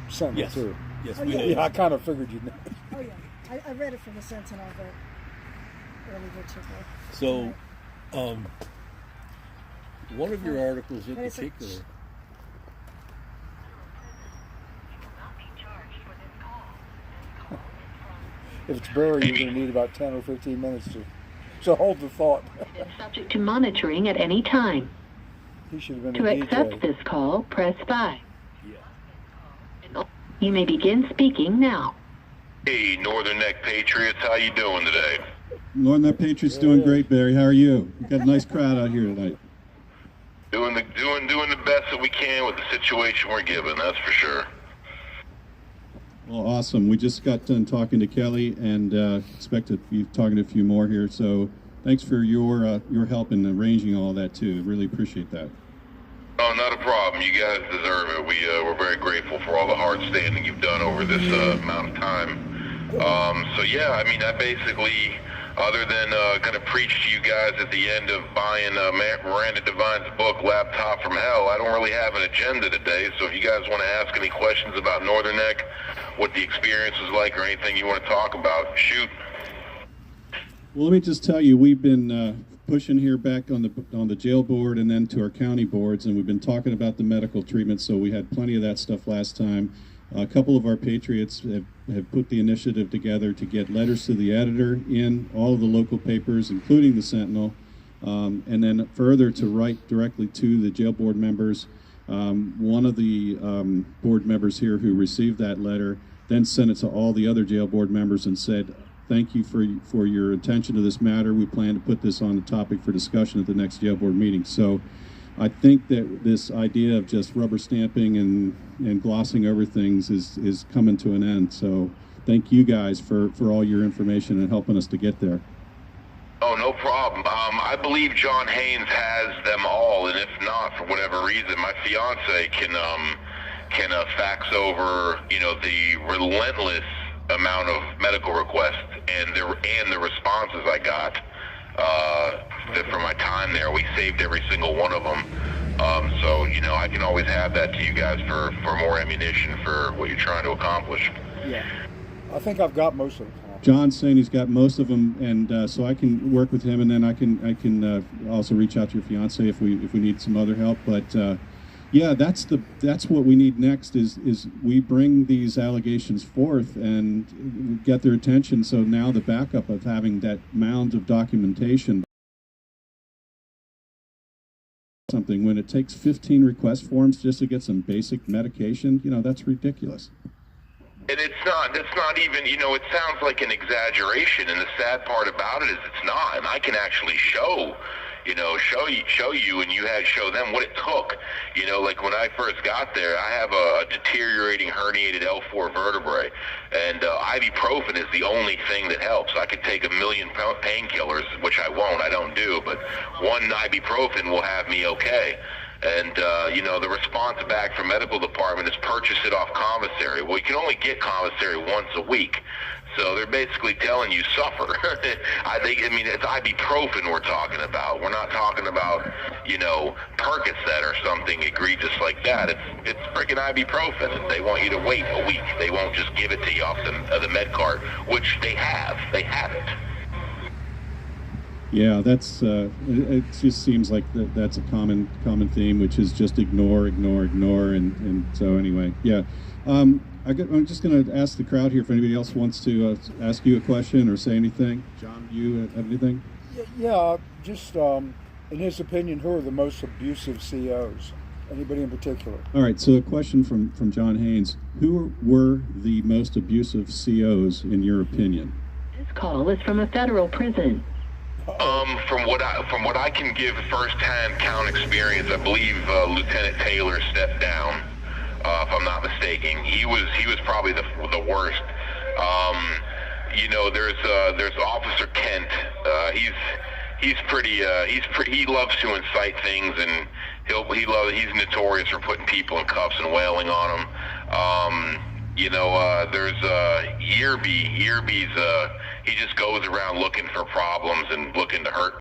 Sentinel Yes. too. Yes, Oh, we yeah. did. Yeah, I kind of figured you'd know. Oh, yeah. I read it from the Sentinel, but earlier today. So, one of your articles in But it's like- particular. If it's Barry, you're going to need about 10 or 15 minutes to hold the thought. Subject to monitoring at any time. He should have been To a accept DJ. this call, press 5. Yeah. You may begin speaking now. Hey, Northern Neck Patriots, how you doing today? Northern Neck Patriots doing great, Barry. How are you? We've got a nice crowd out here tonight. Doing the best that we can with the situation we're given, that's for sure. Well, awesome. We just got done talking to Kelly, and expect to be talking to a few more here. So, thanks for your help in arranging all that too. Really appreciate that. Oh, not a problem. You guys deserve it. We're very grateful for all the hard standing you've done over this amount of time. So yeah, I mean, I basically, other than going to preach to you guys at the end of buying Miranda Devine's book, Laptop from Hell, I don't really have an agenda today. So if you guys want to ask any questions about Northern Neck, what the experience was like, or anything you want to talk about, shoot. Well, let me just tell you, we've been pushing here back on the jail board and then to our county boards, and we've been talking about the medical treatment. So we had plenty of that stuff last time. A couple of our patriots have put the initiative together to get letters to the editor in all of the local papers, including the Sentinel, and then further to write directly to the jail board members. One of the board members here who received that letter then sent it to all the other jail board members and said, thank you for your attention to this matter. We plan to put this on the topic for discussion at the next jail board meeting. So I think that this idea of just rubber stamping and glossing over things is coming to an end. So thank you guys for all your information and helping us to get there. Oh, no problem. I believe John Haynes has them all, and if not, for whatever reason, my fiance can fax over, the relentless amount of medical requests and the responses I got for my time there. We saved every single one of them. So I can always have that to you guys for more ammunition for what you're trying to accomplish. Yeah. I think I've got most of them. John's saying he's got most of them, and so I can work with him, and then I can also reach out to your fiance if we need some other help. But Yeah, that's what we need next is we bring these allegations forth and get their attention. So now the backup of having that mound of documentation, something when it takes 15 request forms just to get some basic medication, that's ridiculous. And that's not even, it sounds like an exaggeration, and the sad part about it is it's not. And I can actually show you and show them what it took. Like when I first got there, I have a deteriorating herniated L4 vertebrae, and ibuprofen is the only thing that helps. I could take 1 million painkillers, which I won't, I don't do, but one ibuprofen will have me okay. And, the response back from medical department is purchase it off commissary. Well, you can only get commissary once a week. So they're basically telling you suffer. It's ibuprofen we're talking about. We're not talking about, Percocet or something egregious like that. It's freaking ibuprofen. And they want you to wait a week. They won't just give it to you off the med cart, which they have. They have it. Yeah, that's it just seems like that's a common theme, which is just ignore, and so anyway, yeah. I'm just going to ask the crowd here if anybody else wants to ask you a question or say anything. John, you have anything? Yeah, just in his opinion, who are the most abusive COs? Anybody in particular? All right, so a question from John Haynes. Who were the most abusive COs in your opinion? This call is from a federal prison. From what I can give firsthand count experience, I believe Lieutenant Taylor stepped down. If I'm not mistaken, he was probably the worst. There's Officer Kent. He loves to incite things, and he's notorious for putting people in cuffs and wailing on them. There's Yearby. Yearby's he just goes around looking for problems and looking to hurt.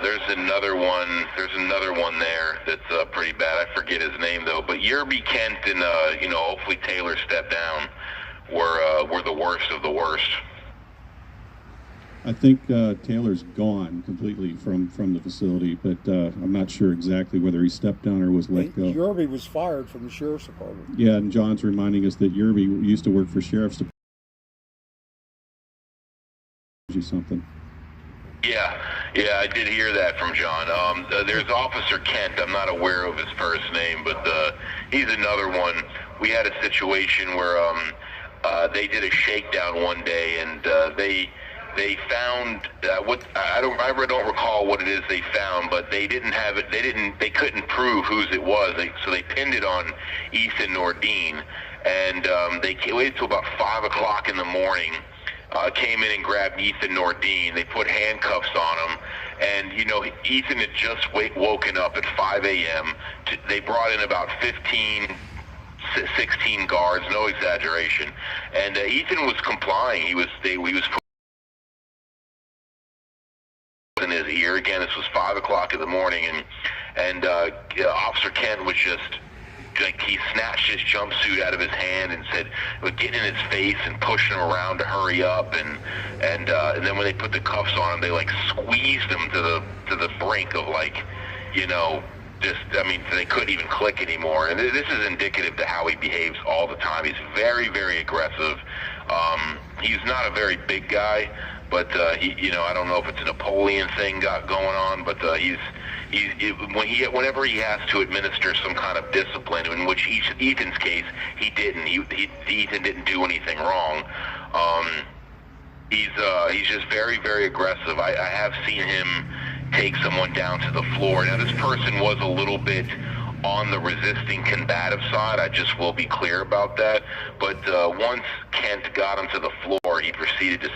There's another one there that's pretty bad. I forget his name though. But Yearby, Kent, and hopefully Taylor stepped down were the worst of the worst. I think Taylor's gone completely from the facility, but I'm not sure exactly whether he stepped down or was let go. Yearby was fired from the sheriff's department. Yeah, and John's reminding us that Yearby used to work for sheriff's department. Something. Yeah, I did hear that from John. There's Officer Kent. I'm not aware of his first name, but he's another one. We had a situation where they did a shakedown one day, and they found I don't recall what it is they found, but they didn't have it. They couldn't prove whose it was. So they pinned it on Ethan Nordine, and they waited till about 5 o'clock in the morning. Came in and grabbed Ethan Nordine. They put handcuffs on him, and Ethan had just woken up at 5 a.m. They brought in about 16 guards, no exaggeration, and Ethan was complying. He was in his ear. Again, this was 5 o'clock in the morning, and Officer Kent was just like, he snatched his jumpsuit out of his hand and said, getting in his face and pushing him around to hurry up, and then when they put the cuffs on him, they like squeezed him to the brink of they couldn't even click anymore. And this is indicative to how he behaves all the time. He's very, very aggressive. He's not a very big guy, but I don't know if it's a Napoleon thing got going on, but whenever he has to administer some kind of discipline, in which Ethan's case he didn't. Ethan didn't do anything wrong. He's just very, very aggressive. I have seen him take someone down to the floor. Now, this person was a little bit on the resisting combative side. I just will be clear about that. But once Kent got him to the floor, he proceeded to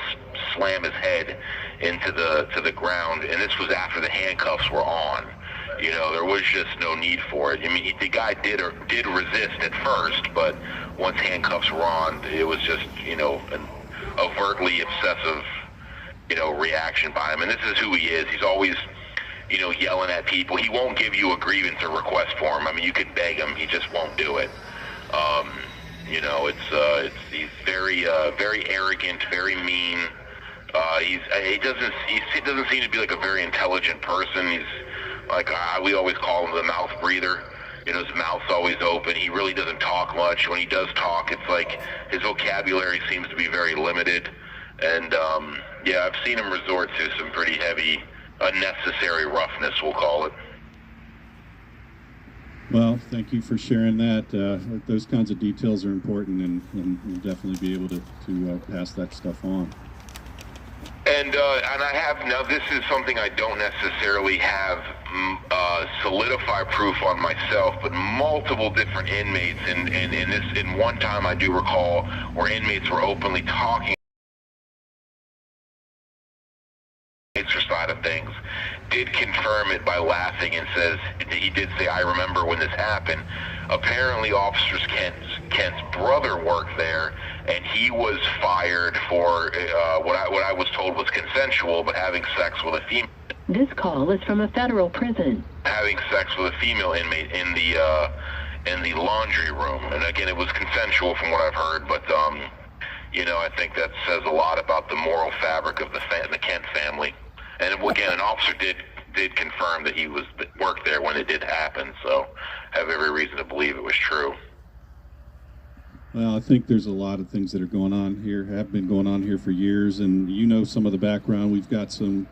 slam his head into the ground, and this was after the handcuffs were on. There was just no need for it. I mean, the guy did resist at first, but once handcuffs were on, it was just an overtly obsessive reaction by him. And this is who he is. He's always yelling at people. He won't give you a grievance or request form. I mean, you could beg him, he just won't do it. He's very very arrogant, very mean. He doesn't seem to be like a very intelligent person. He's Like we always call him the mouth breather. You know, his mouth's always open. He really doesn't talk much. When he does talk, it's like his vocabulary seems to be very limited. And yeah, I've seen him resort to some pretty heavy, unnecessary roughness, we'll call it. Well, thank you for sharing that. Those kinds of details are important, and we'll definitely be able to pass that stuff on. And I have, now this is something I don't necessarily have solidified proof on myself, but multiple different inmates, in one time I do recall where inmates were openly talking side of things, did confirm it by laughing and says, he did say, I remember when this happened. Apparently Officer Kent's brother worked there, and he was fired for what I was told was consensual, but having sex with a female. This call is from a federal prison. Having sex with a female inmate in the laundry room, and again, it was consensual from what I've heard, but you know, I think that says a lot about the moral fabric of the Kent family. And again, an officer did confirm that he worked there when it did happen, so I have every reason to believe it was true. Well, I think there's a lot of things that are going on here, have been going on here for years, and you know some of the background. We've got some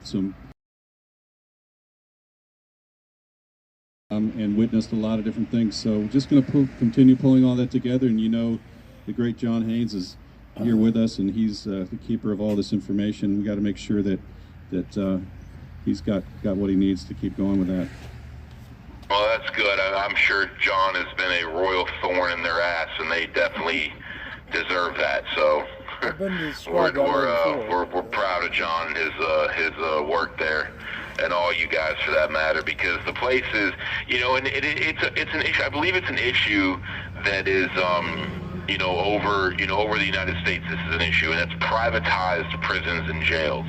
and witnessed a lot of different things. So just going to continue pulling all that together, and you know the great John Haynes is here with us, and he's the keeper of all this information. We got to make sure that he's got what he needs to keep going with that. Well, that's good. I'm sure John has been a royal thorn in their ass, and they definitely deserve that. So we're proud of John and his work there, and all you guys for that matter, because the place is, you know, and it's an issue. I believe it's an issue that is over the United States. This is an issue, and it's privatized prisons and jails.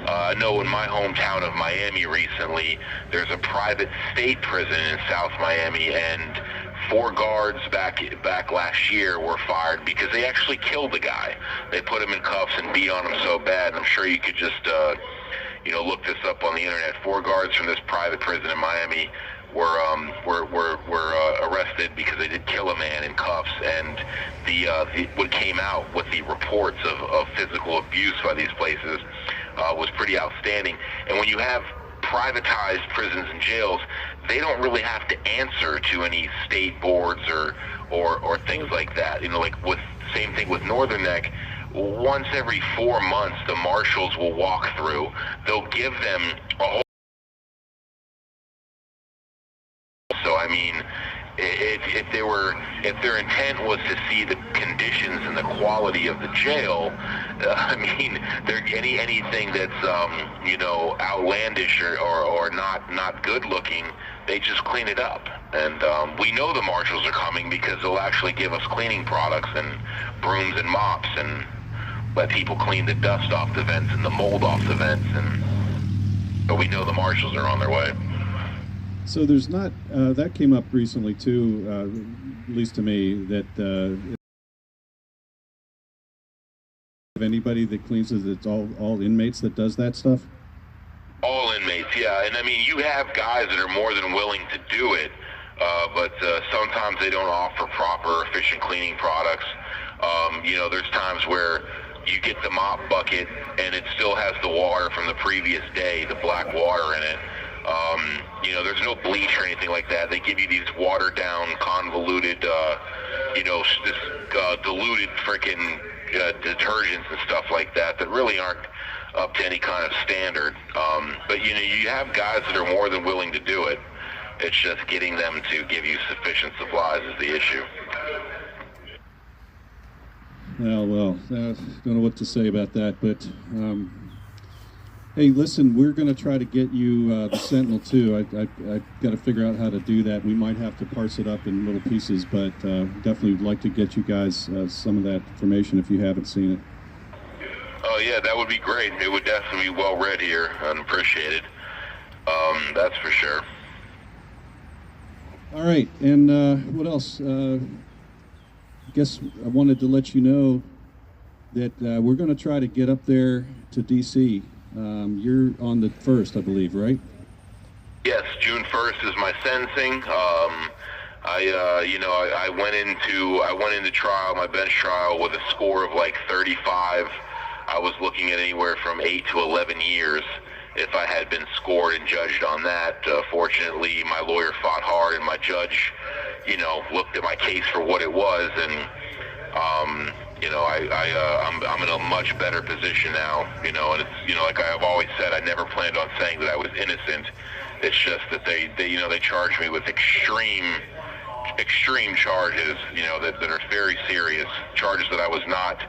I know in my hometown of Miami recently, there's a private state prison in South Miami, and 4 guards back last year were fired because they actually killed the guy. They put him in cuffs and beat on him so bad. I'm sure you could just look this up on the internet. 4 guards from this private prison in Miami were arrested because they did kill a man in cuffs, and what came out with the reports of physical abuse by these places was pretty outstanding. And when you have privatized prisons and jails, they don't really have to answer to any state boards or things like that. You know, like same thing with Northern Neck. Once every 4 months, the marshals will walk through. They'll give them a whole. So I mean, if their intent was to see the conditions and the quality of the jail, I mean, anything that's outlandish or not good looking, they just clean it up. And we know the marshals are coming because they'll actually give us cleaning products and brooms and mops and let people clean the dust off the vents and the mold off the vents, but we know the marshals are on their way. So there's not, that came up recently too, at least to me, that anybody that cleans it, it's all inmates that does that stuff? All inmates, yeah. And I mean, you have guys that are more than willing to do it, but sometimes they don't offer proper, efficient cleaning products. There's times where you get the mop bucket and it still has the water from the previous day, the black water in it. There's no bleach or anything like that. They give you these watered down, convoluted, diluted frickin' detergents and stuff like that really aren't up to any kind of standard. But you have guys that are more than willing to do it. It's just getting them to give you sufficient supplies is the issue. Well, don't know what to say about that, but hey, listen, we're going to try to get you the Sentinel too. I've got to figure out how to do that. We might have to parse it up in little pieces, but definitely would like to get you guys some of that information if you haven't seen it. Oh yeah, that would be great. It would definitely be well read here and appreciated. That's for sure. All right, and what else? I guess I wanted to let you know that we're going to try to get up there to D.C. You're on the 1st, I believe, right? Yes, June 1st is my sentencing. I went into trial, my bench trial, with a score of like 35. I was looking at anywhere from 8 to 11 years if I had been scored and judged on that. Fortunately, my lawyer fought hard, and my judge, looked at my case for what it was, and I'm in a much better position now, and it's, like I've always said, I never planned on saying that I was innocent. It's just that they charged me with extreme charges, that are very serious charges that I was not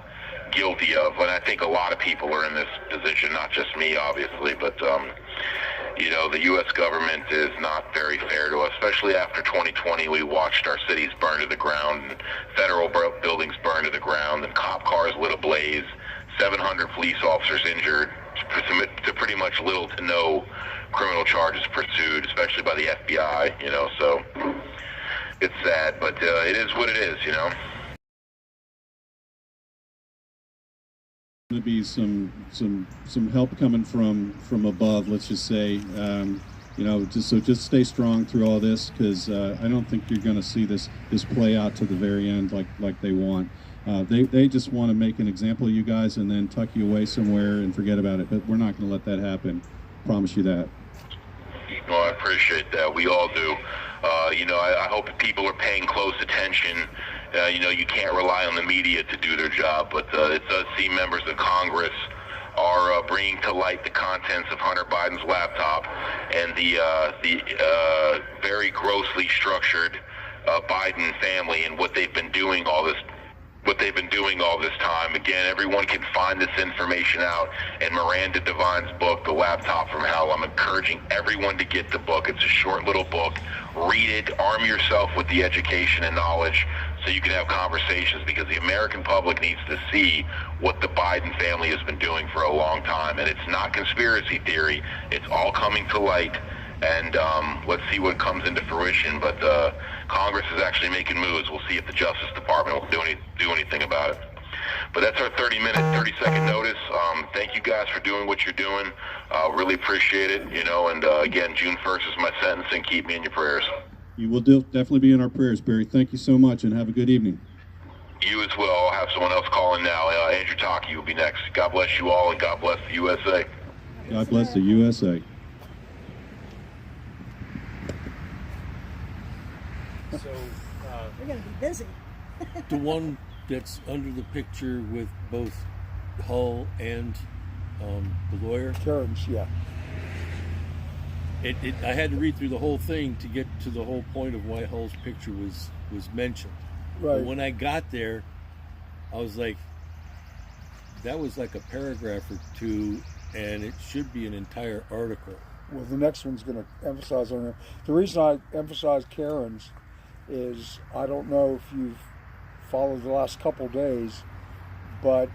guilty of. And I think a lot of people are in this position, not just me, obviously, but the U.S. government is not very fair to us, especially after 2020. We watched our cities burn to the ground, and federal buildings burn to the ground, and cop cars lit ablaze, 700 police officers injured, to pretty much little to no criminal charges pursued, especially by the FBI, so it's sad, but it is what it is, Going to be some help coming from above, let's just say. Just stay strong through all this, because I don't think you're going to see this play out to the very end like they want. They just want to make an example of you guys and then tuck you away somewhere and forget about it. But we're not going to let that happen. Promise you that. Well, I appreciate that. We all do. I hope people are paying close attention. You can't rely on the media to do their job, but it does seem members of Congress are bringing to light the contents of Hunter Biden's laptop and the very grossly structured Biden family and what they've been doing all this time. Again, everyone can find this information out in Miranda Devine's book, The Laptop from Hell. I'm encouraging everyone to get the book. It's a short little book. Read it. Arm yourself with the education and knowledge so you can have conversations, because the American public needs to see what the Biden family has been doing for a long time. And it's not conspiracy theory. It's all coming to light. And let's see what comes into fruition. But Congress is actually making moves. We'll see if the Justice Department will do anything about it. But that's our 30-second notice. Thank you guys for doing what you're doing. Really appreciate it. And again, June 1st is my sentencing. Keep me in your prayers. You will definitely be in our prayers, Barry. Thank you so much, and have a good evening. You as well. I'll have someone else call in now. Andrew Taki will be next. God bless you all, and God bless the USA. God bless the USA. So, We're going to be busy. the one that's under the picture with both Hull and the lawyer? Terms, yeah. I had to read through the whole thing to get to the whole point of why Hull's picture was mentioned. Right. But when I got there, I was like, that was like a paragraph or two, and it should be an entire article. Well, the next one's going to emphasize on it. The reason I emphasize Karen's is, I don't know if you've followed the last couple days, but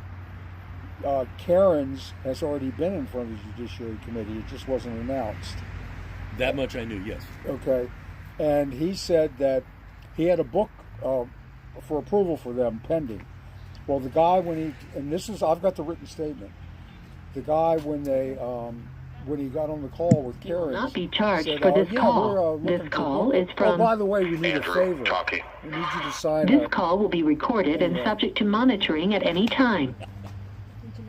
Karen's has already been in front of the Judiciary Committee. It just wasn't announced. That much I knew, yes. Okay. And he said that he had a book for approval for them pending. Well, the guy, I've got the written statement. The guy, when he got on the call with Karen, will not be charged said, for this call. This This call is from... Oh, by the way, we need Andrew a favor. Taki. We need you to sign This call will be recorded and Yeah. subject to monitoring at any time.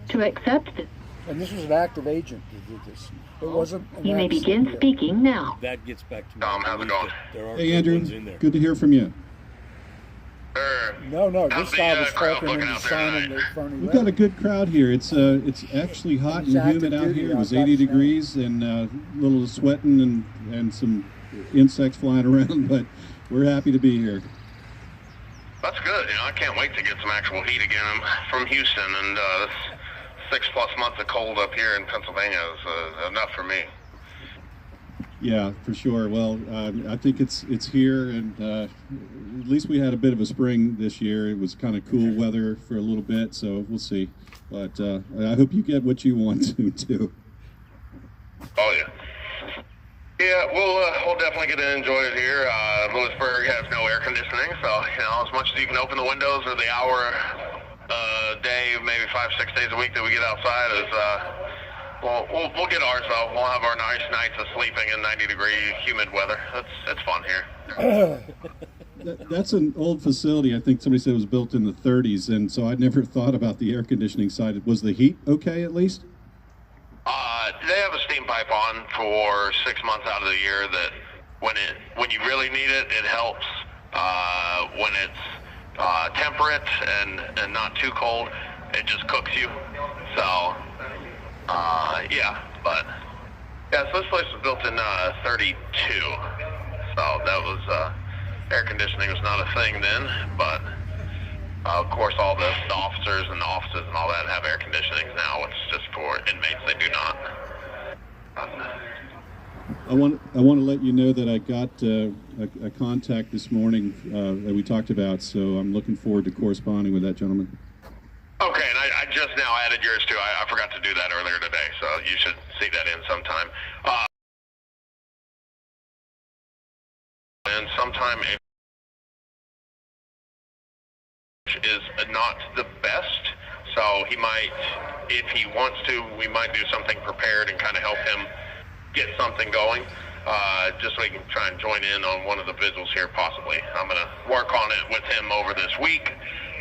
To accept this, And this was an active agent who did this. It wasn't. you may begin speaking now. That gets back to me. Tom, how's it going? There are Hey, good Andrew. ones in there. Good to hear from you. No, How's this guy the was crowd talking looking and out there signing tonight? the phony We've got a letter. good crowd here. It's actually hot It's and humid active out duty here. It was outside 80 the degrees and a little sweating and some insects flying around, but we're happy to be here. That's good. I can't wait to get some actual heat again. I'm from Houston, and this 6+ months of cold up here in Pennsylvania is enough for me. Yeah, for sure. Well, I think it's here, and at least we had a bit of a spring this year. It was kind of cool weather for a little bit, so we'll see. But I hope you get what you want to, too. Oh, yeah. Yeah, we'll definitely get to enjoy it here. Lewisburg has no air conditioning, so, as much as you can open the windows or the hour a day, maybe 5-6 days a week that we get outside is Well, we'll get ours though. We'll have our nice nights of sleeping in 90-degree humid weather. It's fun here. That's an old facility. I think somebody said it was built in the 30s, and so I'd never thought about the air conditioning side. Was the heat okay at least? They have a steam pipe on for 6 months out of the year that when you really need it, it helps. When it's temperate and not too cold, it just cooks you. So, so this place was built in 32. So that was, air conditioning was not a thing then, but of course all the officers and the offices and all that have air conditioning now. It's just for inmates, they do not. I want to let you know that I got a contact this morning that we talked about, so I'm looking forward to corresponding with that gentleman. Okay, and I just now added yours too. I forgot to do that earlier today, so you should see that in sometime. And sometime is not the best, so he might, if he wants to, we might do something prepared and kind of help him get something going, just so he can try and join in on one of the vigils here possibly. I'm going to work on it with him over this week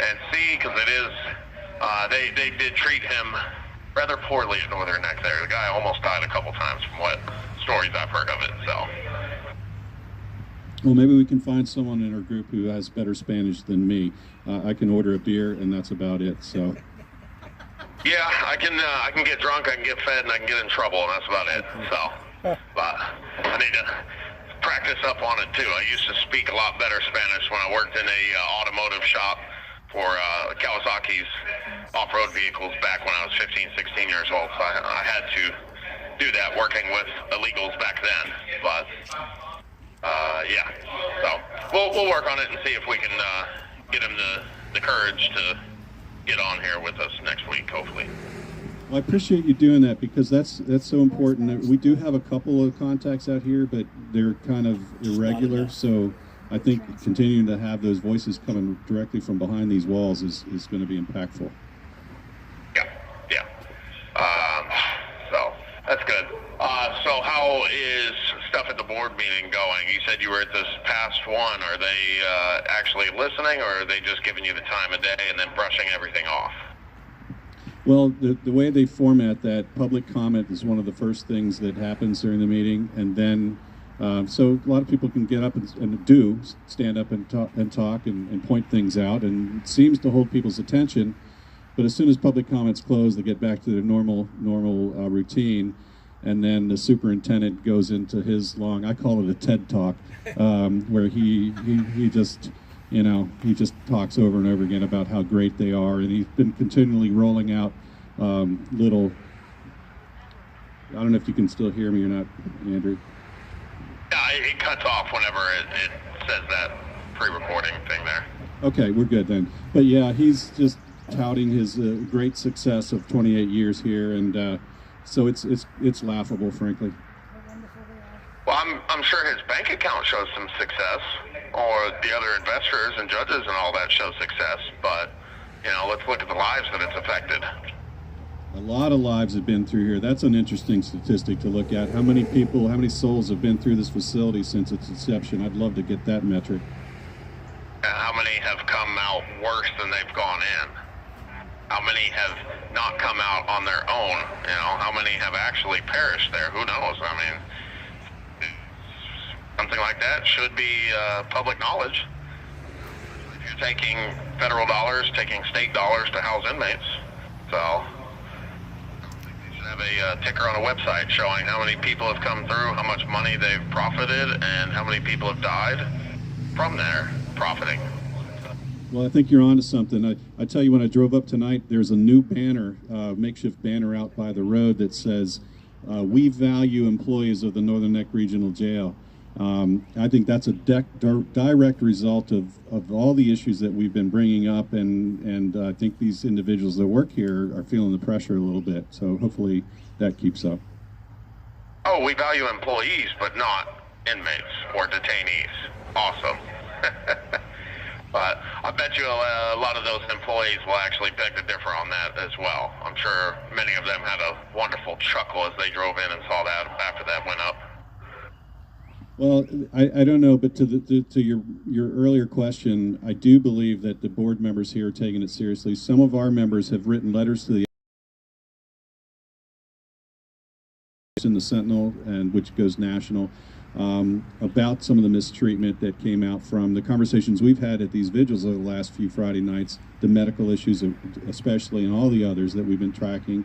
and see, because it is, they did treat him rather poorly at Northern Neck there. The guy almost died a couple times from what stories I've heard of it, so. Well, maybe we can find someone in our group who has better Spanish than me. I can order a beer, and that's about it. So. Yeah, I can get drunk, I can get fed, and I can get in trouble, and that's about it. So, but I need to practice up on it too. I used to speak a lot better Spanish when I worked in a automotive shop for Kawasaki's off-road vehicles back when I was 15, 16 years old. So I had to do that working with illegals back then. But so we'll work on it and see if we can get him the courage to get on here with us next week, hopefully. Well, I appreciate you doing that, because that's so important. We do have a couple of contacts out here, but they're kind of irregular. So I think continuing to have those voices coming directly from behind these walls is going to be impactful. Yeah. So that's good. So how is stuff at the board meeting going? You said you were at this past one. Are they actually listening, or are they just giving you the time of day and then brushing everything off? Well, the way they format that, public comment is one of the first things that happens during the meeting, and then so a lot of people can get up and do stand up and talk and point things out, and it seems to hold people's attention. But as soon as public comments close, they get back to their normal routine, and then the superintendent goes into his long, I call it a TED Talk, where he just, he just talks over and over again about how great they are, and he's been continually rolling out little, I don't know if you can still hear me or not, Andrew. Yeah, it cuts off whenever it says that pre-recording thing there. Okay, we're good then. But yeah, he's just touting his great success of 28 years here, and so it's laughable, frankly. Well, I'm sure his bank account shows some success, or the other investors and judges and all that show success. But let's look at the lives that it's affected. A lot of lives have been through here. That's an interesting statistic to look at. How many people, how many souls have been through this facility since its inception? I'd love to get that metric. How many have come out worse than they've gone in? How many have not come out on their own? How many have actually perished there? Who knows? I mean, something like that should be public knowledge. If you're taking federal dollars, taking state dollars to house inmates, so you should have a ticker on a website showing how many people have come through, how much money they've profited, and how many people have died from their profiting. Well, I think you're onto something. I tell you, when I drove up tonight, there's a new banner, makeshift banner out by the road that says, "We value employees of the Northern Neck Regional Jail." I think that's a direct result of all the issues that we've been bringing up, and I think these individuals that work here are feeling the pressure a little bit. So hopefully that keeps up. Oh, we value employees, but not inmates or detainees. Awesome. But I bet you a lot of those employees will actually beg to differ on that as well. I'm sure many of them had a wonderful chuckle as they drove in and saw that after that went up. Well, I don't know, but to your earlier question, I do believe that the board members here are taking it seriously. Some of our members have written letters to the in the Sentinel, and which goes national, about some of the mistreatment that came out from the conversations we've had at these vigils over the last few Friday nights, the medical issues especially, and all the others that we've been tracking.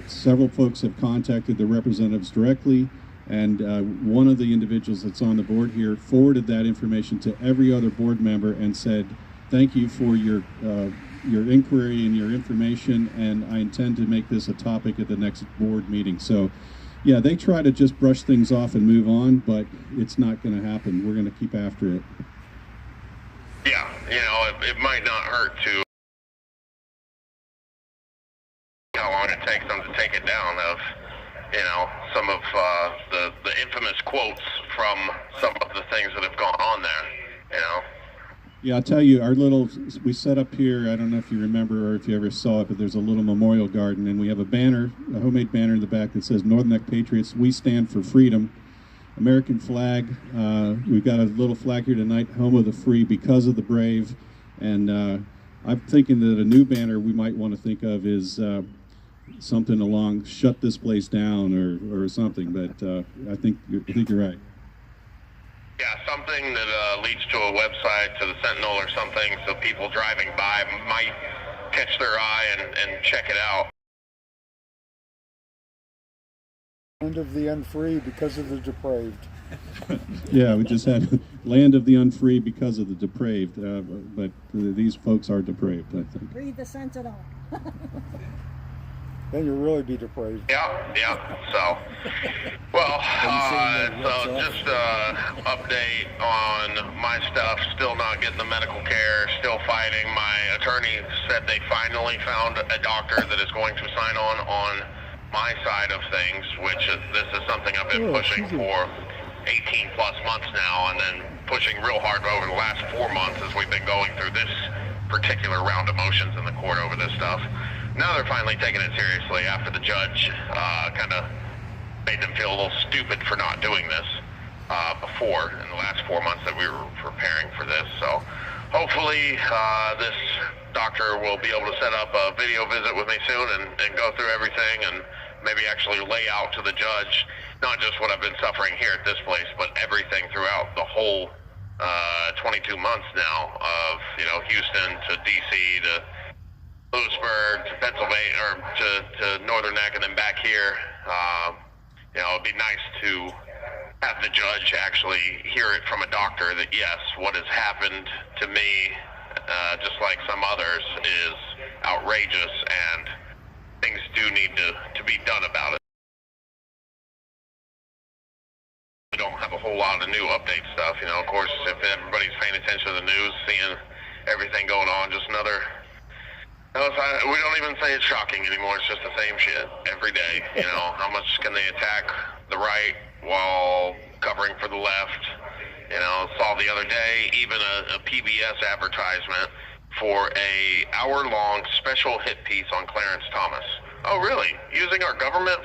Several folks have contacted the representatives directly, and one of the individuals that's on the board here forwarded that information to every other board member and said, thank you for your inquiry and your information, and I intend to make this a topic at the next board meeting. So yeah, they try to just brush things off and move on, but it's not going to happen. We're going to keep after it. Yeah, you know, it might not hurt to how long it takes them to take it down of, you know, some of the infamous quotes from some of the things that have gone on there, you know. Yeah, I'll tell you, we set up here, I don't know if you remember or if you ever saw it, but there's a little memorial garden, and we have a banner, a homemade banner in the back that says, Northern Neck Patriots, we stand for freedom. American flag, we've got a little flag here tonight, home of the free, because of the brave, and I'm thinking that a new banner we might want to think of is something along, shut this place down, or something, but I think you're right. Yeah, something that leads to a website, to the Sentinel or something, so people driving by might catch their eye and check it out. Land of the unfree because of the depraved. Yeah, we just had land of the unfree because of the depraved, but these folks are depraved, I think. Read the Sentinel. Then you'll really be depraved. Yeah, so, well, so just update on my stuff, still not getting the medical care, still fighting. My attorney said they finally found a doctor that is going to sign on my side of things, which this is something I've been pushing for 18 plus months now, and then pushing real hard over the last 4 months as we've been going through this particular round of motions in the court over this stuff. Now they're finally taking it seriously after the judge kind of made them feel a little stupid for not doing this before in the last 4 months that we were preparing for this. So hopefully this doctor will be able to set up a video visit with me soon and go through everything and maybe actually lay out to the judge not just what I've been suffering here at this place, but everything throughout the whole 22 months now of, you know, Houston to DC to Lewisburg to Pennsylvania, or to Northern Neck, and then back here. You know, it'd be nice to have the judge actually hear it from a doctor that yes, what has happened to me, just like some others, is outrageous, and things do need to be done about it. We don't have a whole lot of new update stuff, you know. Of course, if everybody's paying attention to the news, seeing everything going on, just another. No, we don't even say it's shocking anymore. It's just the same shit every day. You know, how much can they attack the right while covering for the left? You know, saw the other day even a PBS advertisement for a hour-long special hit piece on Clarence Thomas. Oh, really? Using our government?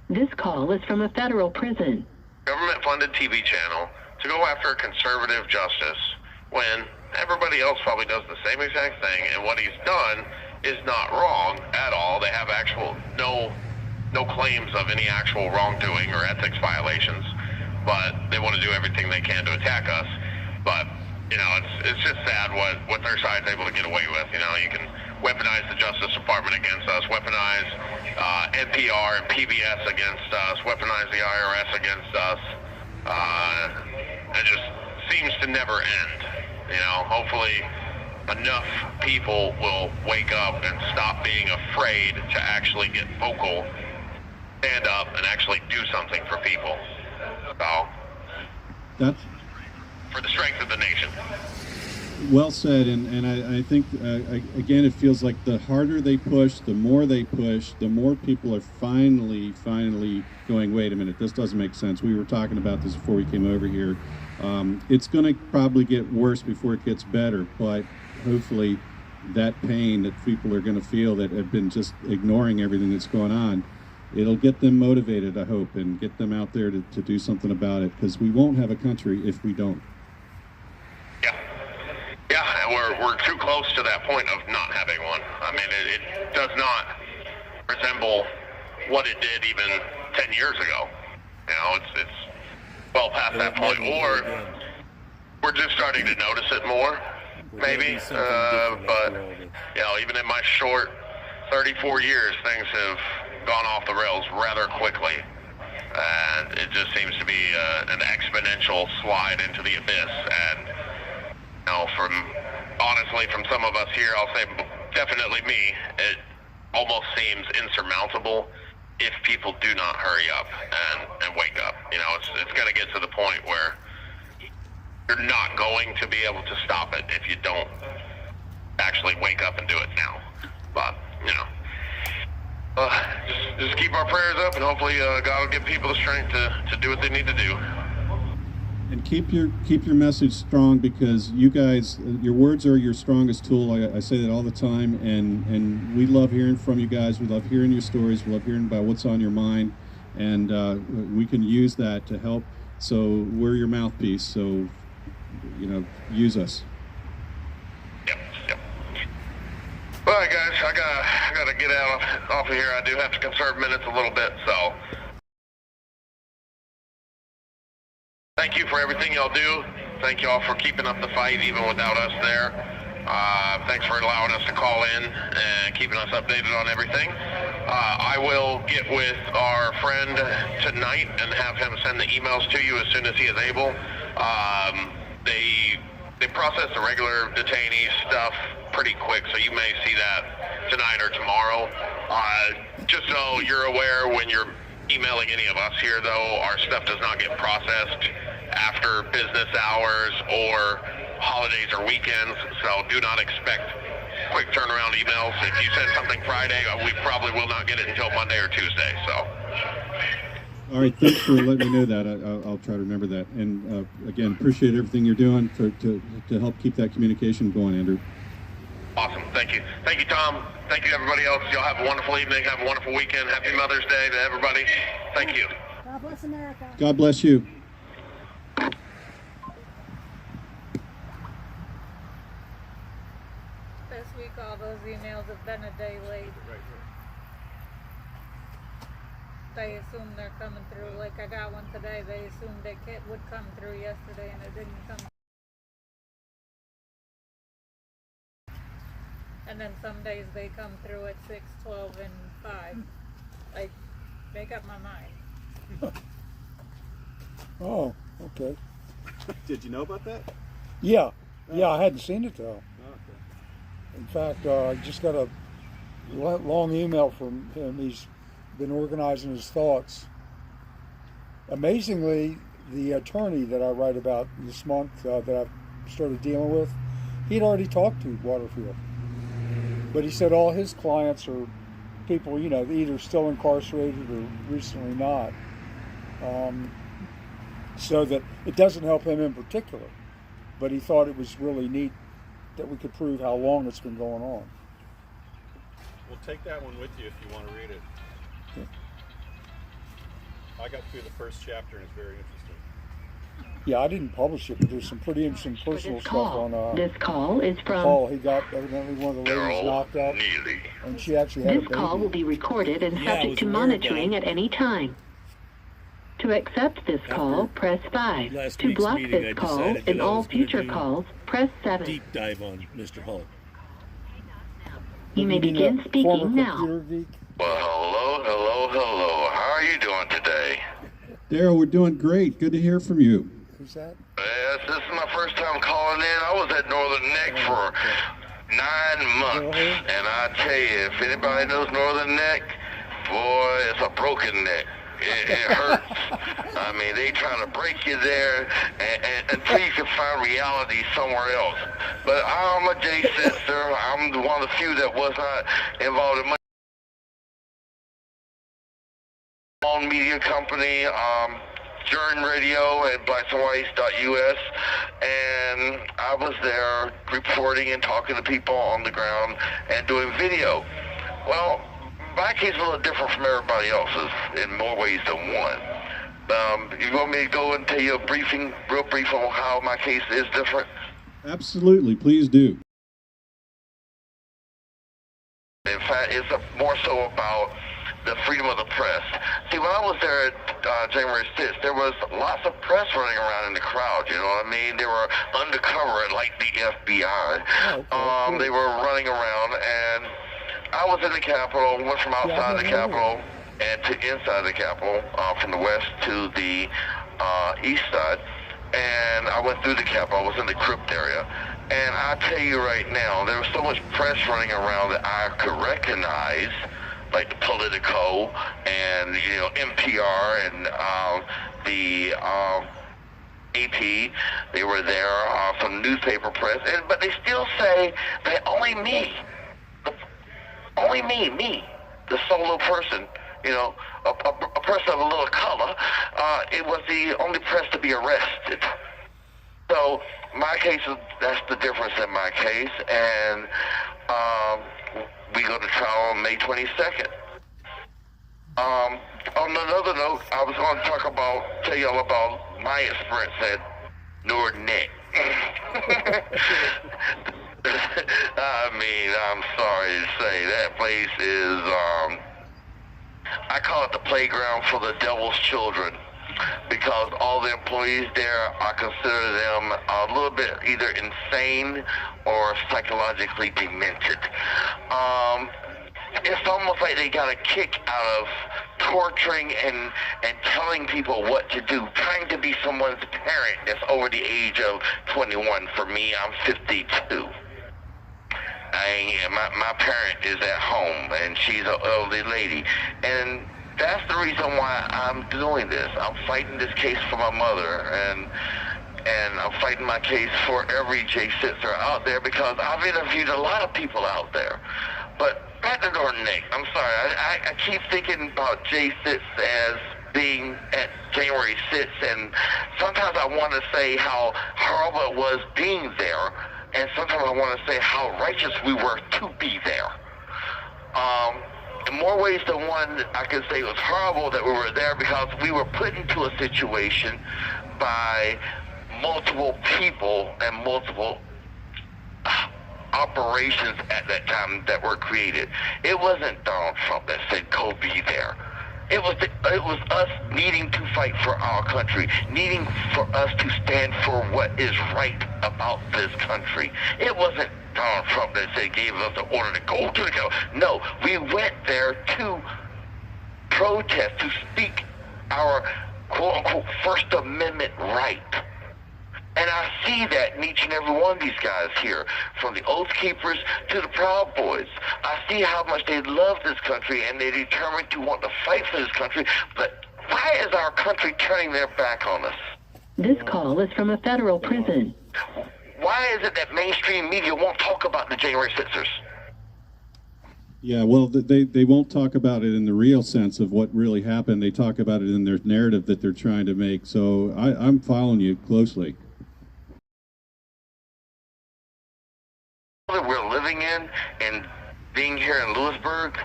This call is from a federal prison. Government-funded TV channel to go after a conservative justice when everybody else probably does the same exact thing, and what he's done is not wrong at all. They have no claims of any actual wrongdoing or ethics violations, but they want to do everything they can to attack us. But, you know, it's just sad what their side's able to get away with. You know, you can weaponize the Justice Department against us, weaponize NPR and PBS against us, weaponize the IRS against us. It just seems to never end. You know, hopefully enough people will wake up and stop being afraid to actually get vocal, stand up, and actually do something for people. So, that's for the strength of the nation. Well said, and I think, again, it feels like the harder they push, the more people are finally going, wait a minute, this doesn't make sense. We were talking about this before we came over here. It's going to probably get worse before it gets better, but hopefully that pain that people are going to feel that have been just ignoring everything that's going on. It'll get them motivated, I hope, and get them out there to do something about it, because we won't have a country if we don't. Yeah, and we're too close to that point of not having one. I mean, it does not resemble what it did even 10 years ago. You know, it's well past that point, or we're just starting to notice it more, maybe. But you know, even in my short 34 years, things have gone off the rails rather quickly, and it just seems to be an exponential slide into the abyss. And you know, honestly, from some of us here, I'll say definitely me, it almost seems insurmountable if people do not hurry up and wake up. You know, it's going to get to the point where you're not going to be able to stop it if you don't actually wake up and do it now. But, you know, just keep our prayers up, and hopefully God will give people the strength to do what they need to do. And keep your message strong, because you guys, your words are your strongest tool. I say that all the time, and we love hearing from you guys. We love hearing your stories. We love hearing about what's on your mind, and we can use that to help. So we're your mouthpiece. So, you know, use us. Yep. All right, guys, I gotta get off of here. I do have to conserve minutes a little bit, so. Thank you for everything y'all do. Thank y'all for keeping up the fight even without us there. Thanks for allowing us to call in and keeping us updated on everything. I will get with our friend tonight and have him send the emails to you as soon as he is able. They process the regular detainee stuff pretty quick, so you may see that tonight or tomorrow. Just so you're aware, when you're emailing any of us here, though, our stuff does not get processed after business hours or holidays or weekends, so do not expect quick turnaround emails. If you send something Friday, we probably will not get it until Monday or Tuesday. So. All right, thanks for letting me know that. I'll try to remember that. And again, appreciate everything you're doing to help keep that communication going, Andrew. Awesome. Thank you. Thank you, Tom. Thank you, everybody else. Y'all have a wonderful evening. Have a wonderful weekend. Happy Mother's Day to everybody. Thank you. God bless America. God bless you. This week, all those emails have been a day late. They assume they're coming through. Like, I got one today. They assumed it would come through yesterday, and it didn't come. And then some days they come through at 6, 12, and 5. I make up my mind. Oh, okay. Did you know about that? Yeah. Yeah, I hadn't seen it though. Oh, okay. In fact, I just got a long email from him. He's been organizing his thoughts. Amazingly, the attorney that I write about this month that I've started dealing with, he'd already talked to Waterfield. But he said all his clients are people, you know, either still incarcerated or recently not. So that it doesn't help him in particular. But he thought it was really neat that we could prove how long it's been going on. Well, take that one with you if you want to read it. Yeah. I got through the first chapter and it's very interesting. Yeah, I didn't publish it, but there's some pretty interesting personal stuff on This call is from Paul. He got evidently one of the ladies knocked out, and she actually had a This baby. call will be recorded and Yeah, I subject was to aware monitoring of at any time. To accept this call, After press 5. last To week's block meeting, I this call decided that and I all was gonna future do calls, press 7. Deep dive on Mr. Hull. You may Being begin a speaking former now. computer geek. Well, hello. How are you doing today? Daryl, we're doing great. Good to hear from you. Who's that? Yes, this is my first time calling in. I was at Northern Neck for 9 months, and I tell you, if anybody knows Northern Neck, boy, it's a broken neck. It hurts. I mean, they trying to break you there until you can find reality somewhere else. But I'm a J sister. I'm one of the few that was not involved in my own media company. Journ Radio and blacksandwhites.us, and I was there reporting and talking to people on the ground and doing video. Well, my case is a little different from everybody else's in more ways than one. You want me to go and tell you a real brief on how my case is different? Absolutely, please do. In fact, it's more so about the freedom of the press. See, when I was there at January 6th, there was lots of press running around in the crowd, you know what I mean? They were undercover like the FBI. They were running around, and I was in the Capitol, went from outside the Capitol and to inside the Capitol, from the west to the east side, and I went through the Capitol. I was in the crypt area. And I tell you right now, there was so much press running around that I could recognize, like the Politico and, you know, NPR and the AP. They were there, some newspaper press, but they still say that only me, the solo person, you know, a person of a little color, it was the only press to be arrested. So my case, that's the difference in my case, and we go to trial on May 22nd. On another note, I was going to tell you all about my experience at NNRJ. I mean, I'm sorry to say, that place is, I call it the playground for the devil's children, because all the employees there, I consider them a little bit either insane or psychologically demented. It's almost like they got a kick out of torturing and telling people what to do, trying to be someone's parent that's over the age of 21. For me, I'm 52. My parent is at home, and she's an elderly lady, and that's the reason why I'm doing this. I'm fighting this case for my mother, and I'm fighting my case for every J-Sitzer out there, because I've interviewed a lot of people out there. But back to NNRJ, I'm sorry, I keep thinking about J-Sits as being at January 6th, and sometimes I want to say how horrible it was being there, and sometimes I want to say how righteous we were to be there. In more ways than one, I can say it was horrible that we were there, because we were put into a situation by multiple people and multiple operations at that time that were created. It wasn't Donald Trump that said, go be there. It was us needing to fight for our country, needing for us to stand for what is right about this country. It wasn't Donald Trump that said, gave us the order to go to the Capitol. No, we went there to protest, to speak our quote-unquote First Amendment right. And I see that in each and every one of these guys here, from the Oath Keepers to the Proud Boys. I see how much they love this country, and they're determined to want to fight for this country. But why is our country turning their back on us? This call is from a federal prison. Why is it that mainstream media won't talk about the January 6ers? Yeah, well, they won't talk about it in the real sense of what really happened. They talk about it in their narrative that they're trying to make. So I'm following you closely. That we're living in and being here in Lewisburg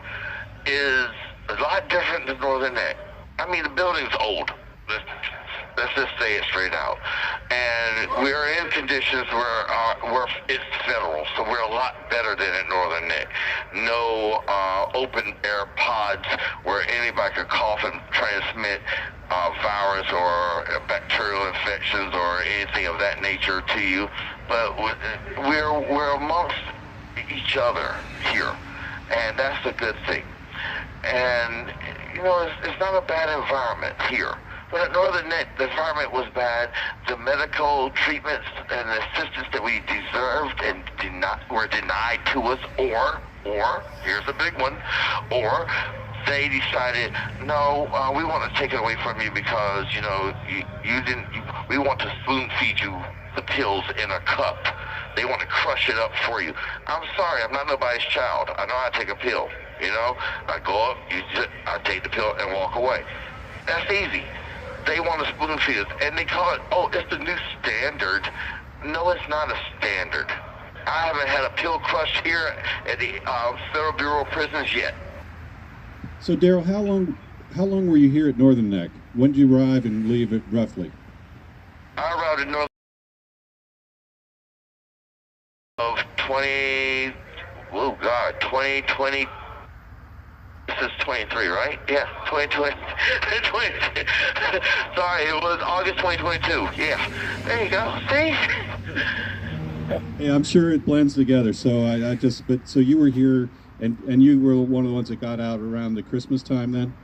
is a lot different than Northern Neck. I mean, the building's old. Let's just say it straight out. And we're in conditions where it's federal, so we're a lot better than at Northern Neck. No open air pods where anybody could cough and transmit virus or bacterial infections or anything of that nature to you. But we're amongst each other here, and that's a good thing. And you know, it's not a bad environment here. But at Northern Neck, the environment was bad. The medical treatments and assistance that we deserved and were denied to us, or here's a big one, or they decided, no, we want to take it away from you because, you know, we want to spoon feed you the pills in a cup. They want to crush it up for you. I'm sorry, I'm not nobody's child. I know how to take a pill, you know. I go up, use it, I take the pill and walk away. That's easy. they want to spoon feed us, and they call it, oh, it's the new standard. No, it's not a standard. I haven't had a pill crushed here at the Federal Bureau of Prisons yet. So, Daryl, how long were you here at Northern Neck? When did you arrive and leave it roughly? I arrived at Northern of 2020. This is 23, right? Yeah, 2020. 20, sorry, it was August 2022. Yeah, there you go. See? Yeah, I'm sure it blends together. So so you were here, and you were one of the ones that got out around the Christmas time then?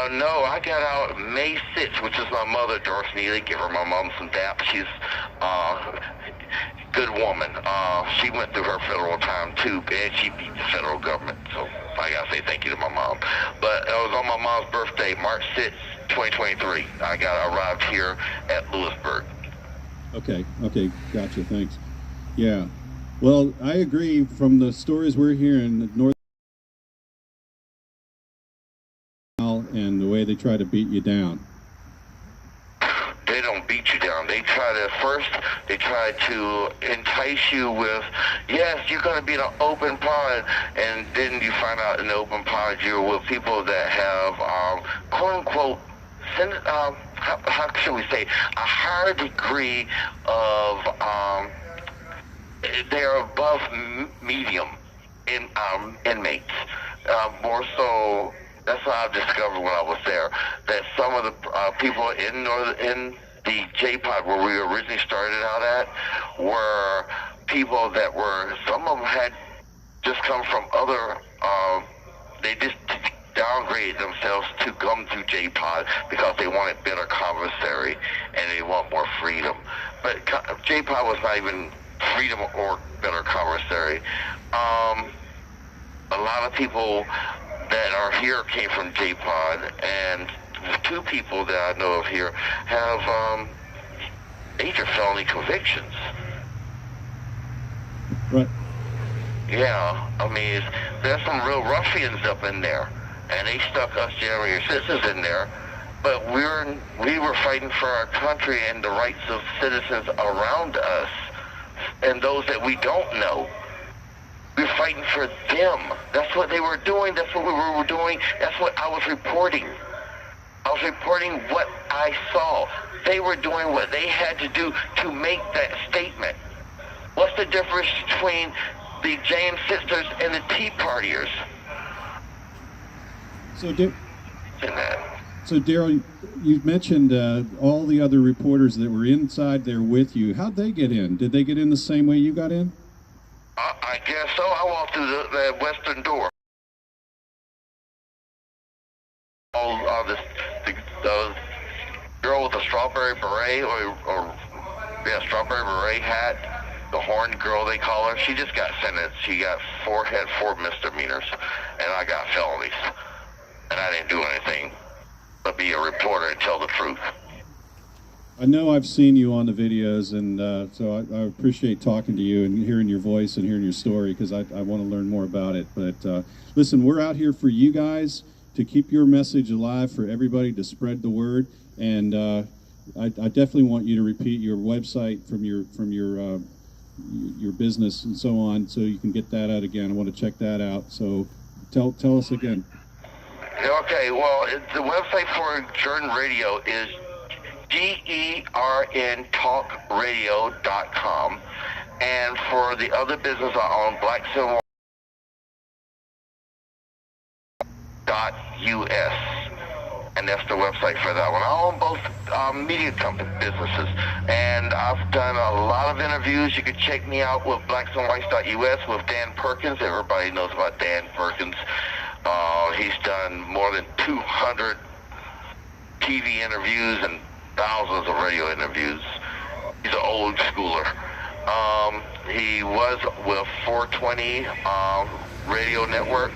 No, I got out May 6th, which is my mother, Doris Neely. Give her my mom some dap. She's good woman. She went through her federal time too, and she beat the federal government. So I gotta say thank you to my mom. But it was on my mom's birthday, March 6th, 2023. I arrived here at Lewisburg. Okay, gotcha, thanks. Yeah, well, I agree. From the stories we're hearing, North and the way they try to beat you down. They don't beat you down. They try to entice you with, yes, you're going to be in an open pod, and then you find out in the open pod you're with people that have, quote unquote, how should we say, a higher degree of, they're above medium inmates. More so, that's what I've discovered when I was there, that some of the people in the J-Pod where we originally started out at were people that some of them had just come from other, they just downgraded themselves to come to J-Pod because they wanted better commissary and they want more freedom. But J-Pod was not even freedom or better commissary. A lot of people that are here came from J-Pod, and 2 people that I know of here have major felony convictions. Right. Yeah, I mean, there's some real ruffians up in there, and they stuck us January 6th in there, but we were fighting for our country and the rights of citizens around us, and those that we don't know. We're fighting for them. That's what they were doing. That's what we were doing. That's what I was reporting. I was reporting what I saw. They were doing what they had to do to make that statement. What's the difference between the James Sisters and the Tea Partiers? So Daryl, you mentioned all the other reporters that were inside there with you. How'd they get in? Did they get in the same way you got in? I guess so. I walked through the western door. The girl with the strawberry beret, strawberry beret hat, the horn girl they call her, she just got sentenced. She got 4 misdemeanors, and I got felonies. And I didn't do anything but be a reporter and tell the truth. I know I've seen you on the videos, and so I appreciate talking to you and hearing your voice and hearing your story, because I want to learn more about it. But listen, we're out here for you guys to keep your message alive, for everybody to spread the word. And I definitely want you to repeat your website from your business and so on, so you can get that out again. I want to check that out. So tell us again. Okay, well, the website for Jordan Radio is GERNTalkradio.com, and for the other business I own, blacksinwhite.us, and that's the website for that one. I own both media company businesses, and I've done a lot of interviews. You can check me out with blacksandwhites.us with Dan Perkins. Everybody knows about Dan Perkins. He's done more than 200 TV interviews and thousands of radio interviews. He's an old schooler. He was with 420 Radio Network.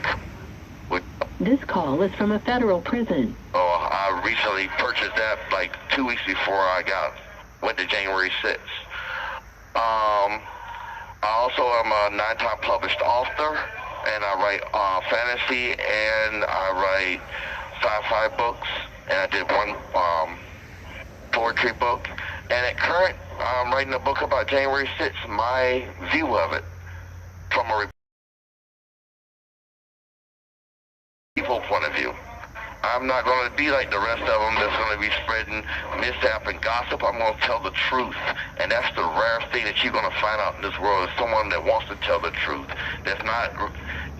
This call is from a federal prison. Oh, I recently purchased that like 2 weeks before I went to January 6th. I also am a 9-time published author, and I write fantasy and I write sci-fi books. and I did one poetry book. And at current, I'm writing a book about January 6th, my view of it from a people point of view. I'm not going to be like the rest of them that's going to be spreading mishap and gossip. I'm going to tell the truth. And that's the rarest thing that you're going to find out in this world is someone that wants to tell the truth. That's not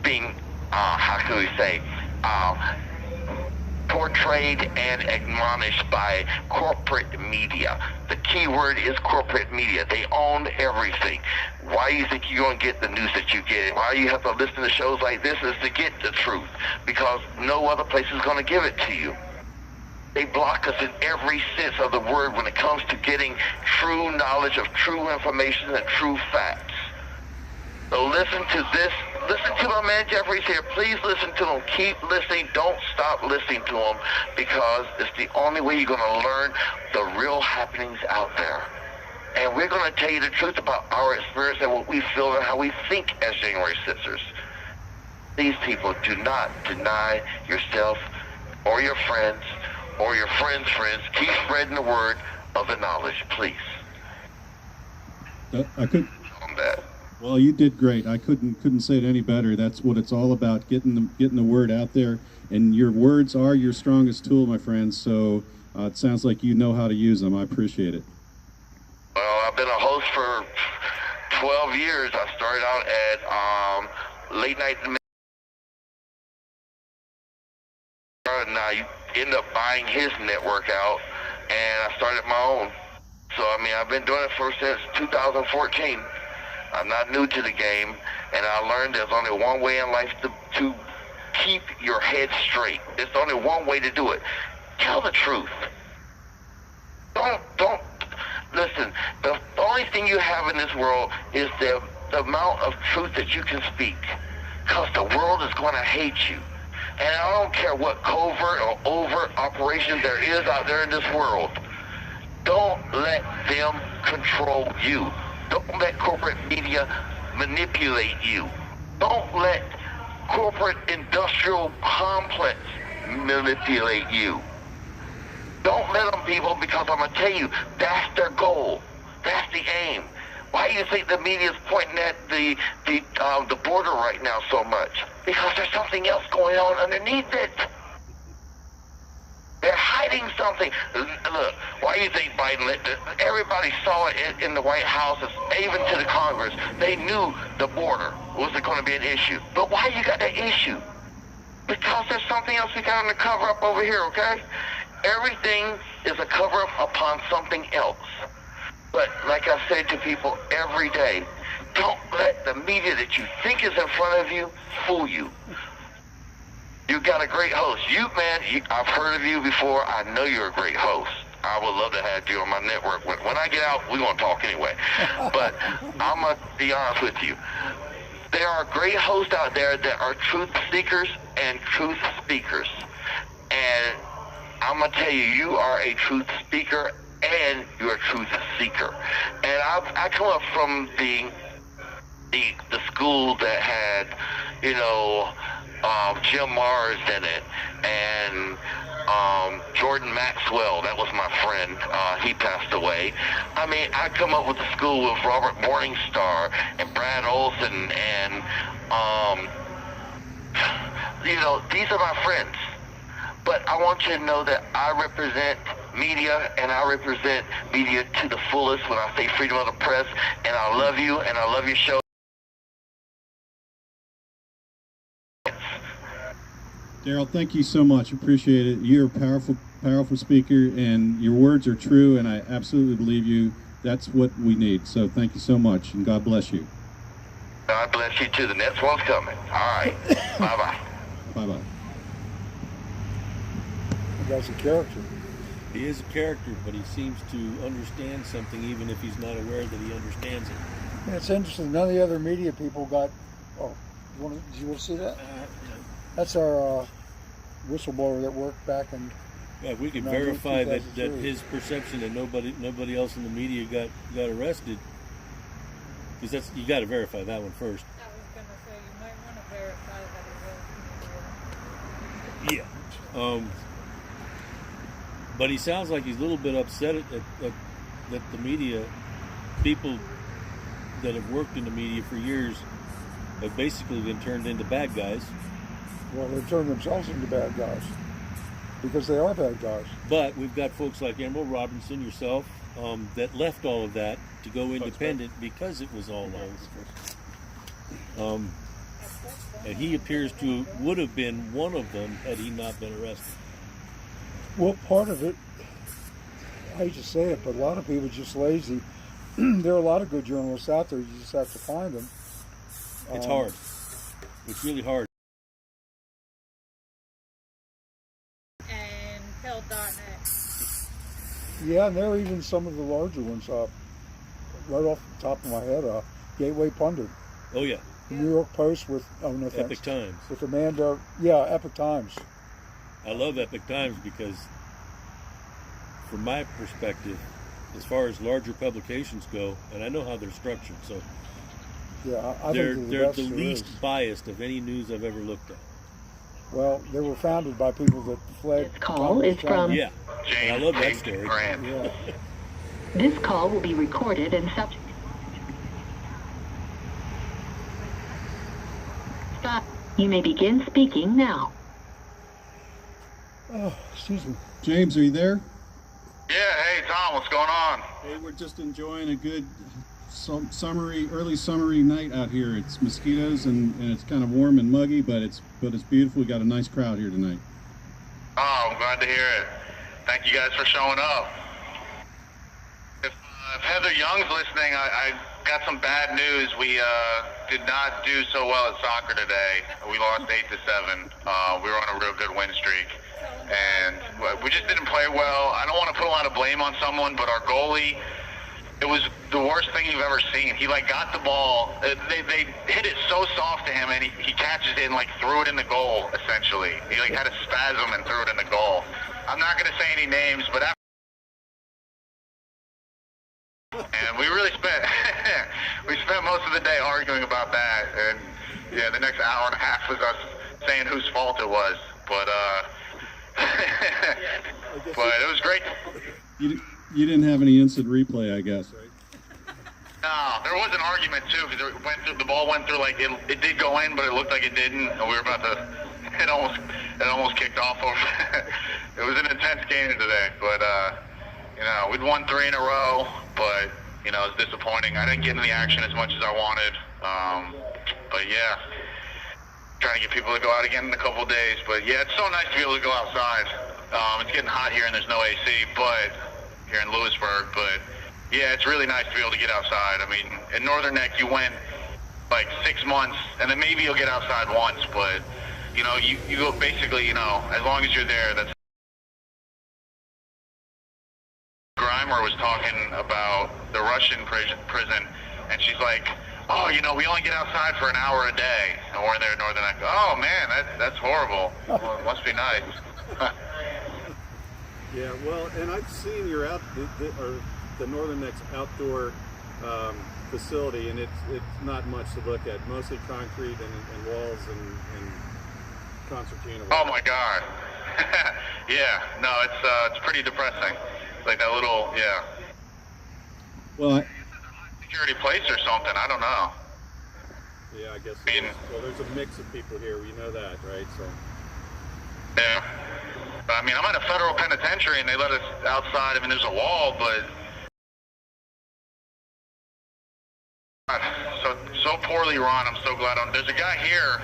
being, how can we say, portrayed and admonished by corporate media. The key word is corporate media. They own everything. Why do you think you're going to get the news that you get? Why you have to listen to shows like this is to get the truth, because no other place is going to give it to you. They block us in every sense of the word when it comes to getting true knowledge of true information and true facts. So listen to this. Listen to my man Jeffrey's here. Please listen to him. Keep listening. Don't stop listening to him, because it's the only way you're going to learn the real happenings out there. And we're going to tell you the truth about our experience and what we feel and how we think as January 6ers. These people, do not deny yourself or your friends or your friends' friends. Keep spreading the word of the knowledge, please. I could. On that. Well, you did great. I couldn't say it any better. That's what it's all about, getting the word out there. And your words are your strongest tool, my friends. So it sounds like you know how to use them. I appreciate it. Well, I've been a host for 12 years. I started out at late night, and I ended up buying his network out, and I started my own. So, I mean, I've been doing it since 2014. I'm not new to the game, and I learned there's only one way in life to keep your head straight. There's only one way to do it. Tell the truth. Don't listen. The only thing you have in this world is the amount of truth that you can speak, because the world is going to hate you. And I don't care what covert or overt operation there is out there in this world. Don't let them control you. Don't let corporate media manipulate you. Don't let corporate industrial complex manipulate you. Don't let them, people, because I'm going to tell you, that's their goal. That's the aim. Why do you think the media is pointing at the border right now so much? Because there's something else going on underneath it. They're hiding something. Look, why do you think Biden let everybody saw it in the White House, even to the Congress. They knew the border wasn't going to be an issue. But why you got that issue? Because there's something else we got on the cover up over here, okay? Everything is a cover up upon something else. But like I say to people every day, don't let the media that you think is in front of you fool you. You got a great host. I've heard of you before. I know you're a great host. I would love to have you on my network. When I get out, we're going to talk anyway. But I'm going to be honest with you. There are great hosts out there that are truth seekers and truth speakers. And I'm going to tell you, you are a truth speaker and you're a truth seeker. And I come up from the school that had, Jim Mars in it, and Jordan Maxwell, that was my friend. He passed away. I mean, I come up with the school with Robert Morningstar and Brad Olson, and these are my friends. But I want you to know that I represent media, and I represent media to the fullest when I say freedom of the press, and I love you, and I love your show. Daryl, thank you so much. Appreciate it. You're a powerful speaker, and your words are true, and I absolutely believe you. That's what we need. So thank you so much, and God bless you. God bless you too. The next one's coming. All right. Bye-bye. Bye-bye. That's a character. He is a character, but he seems to understand something even if he's not aware that he understands it. And it's interesting. None of the other media people got. Oh, did you want to see that? That's our whistleblower that worked back in. Yeah, if we could verify that his perception that nobody else in the media got arrested, because that's, you got to verify that one first. I was gonna say you might want to verify that it was. Yeah. But he sounds like he's a little bit upset that the media, people that have worked in the media for years, have basically been turned into bad guys. Well, they turn themselves into bad guys because they are bad guys. But we've got folks like Emerald Robinson, yourself, that left all of that to go independent because it was all lies. And he appears to would have been one of them had he not been arrested. Well, part of it, I hate to say it, but a lot of people are just lazy. There are a lot of good journalists out there. You just have to find them. It's hard. It's really hard. And Pill.net. Yeah, and there are even some of the larger ones. Right off the top of my head, Gateway Pundit. Oh, yeah. The New York Post with, oh, no thanks. Epic Times. With Amanda, yeah, Epic Times. I love Epic Times because, from my perspective, as far as larger publications go, and I know how they're structured, so yeah, I they're think the least biased of any news I've ever looked at. Well, they were founded by people that fled. This call is from... Yeah, and I love that story. Yeah. This call will be recorded and subject... Stop. You may begin speaking now. Oh, excuse me. James, are you there? Yeah, hey Tom, what's going on? Hey, we're just enjoying a good early summery night out here. It's mosquitoes and it's kind of warm and muggy, but it's beautiful. We got a nice crowd here tonight. Oh, I'm glad to hear it. Thank you guys for showing up. If Heather Young's listening, I got some bad news. We did not do so well at soccer today. We lost 8-7. We were on a real good win streak. And we just didn't play well. I don't want to put a lot of blame on someone, but our goalie, it was the worst thing you've ever seen. He got the ball. They hit it so soft to him, and he catches it and threw it in the goal. Essentially, he had a spasm and threw it in the goal. I'm not going to say any names, but and we really spent most of the day arguing about that. And yeah, the next hour and a half was us saying whose fault it was. But but it was great. You didn't have any instant replay, I guess, right? No, there was an argument too because the ball went through it did go in, but it looked like it didn't, and we were about to. It almost kicked off over. It was an intense game today, but we'd won 3 in a row, but it was disappointing. I didn't get in the action as much as I wanted, but yeah. Trying to get people to go out again in a couple of days, but yeah, it's so nice to be able to go outside. It's getting hot here and there's no AC, but here in Lewisburg, but yeah, it's really nice to be able to get outside. I mean, in Northern Neck, you went 6 months, and then maybe you'll get outside once, but you go basically, as long as you're there, that's. Grimer was talking about the Russian prison, and she's like, oh, we only get outside for an hour a day, and we're there in Northern Neck. Oh, man, that's horrible. Well, it must be nice. Yeah, well, and I've seen your the Northern Neck's outdoor facility, and it's not much to look at. Mostly concrete and walls and concertina. Oh my God. Yeah, no, it's pretty depressing. Like that little, yeah. Well, security place or something. I don't know. Yeah, I guess. Well, there's a mix of people here. We know that, right? So. Yeah. I mean, I'm in a federal penitentiary, and they let us outside. I mean, there's a wall, but so poorly run. I'm so glad. There's a guy here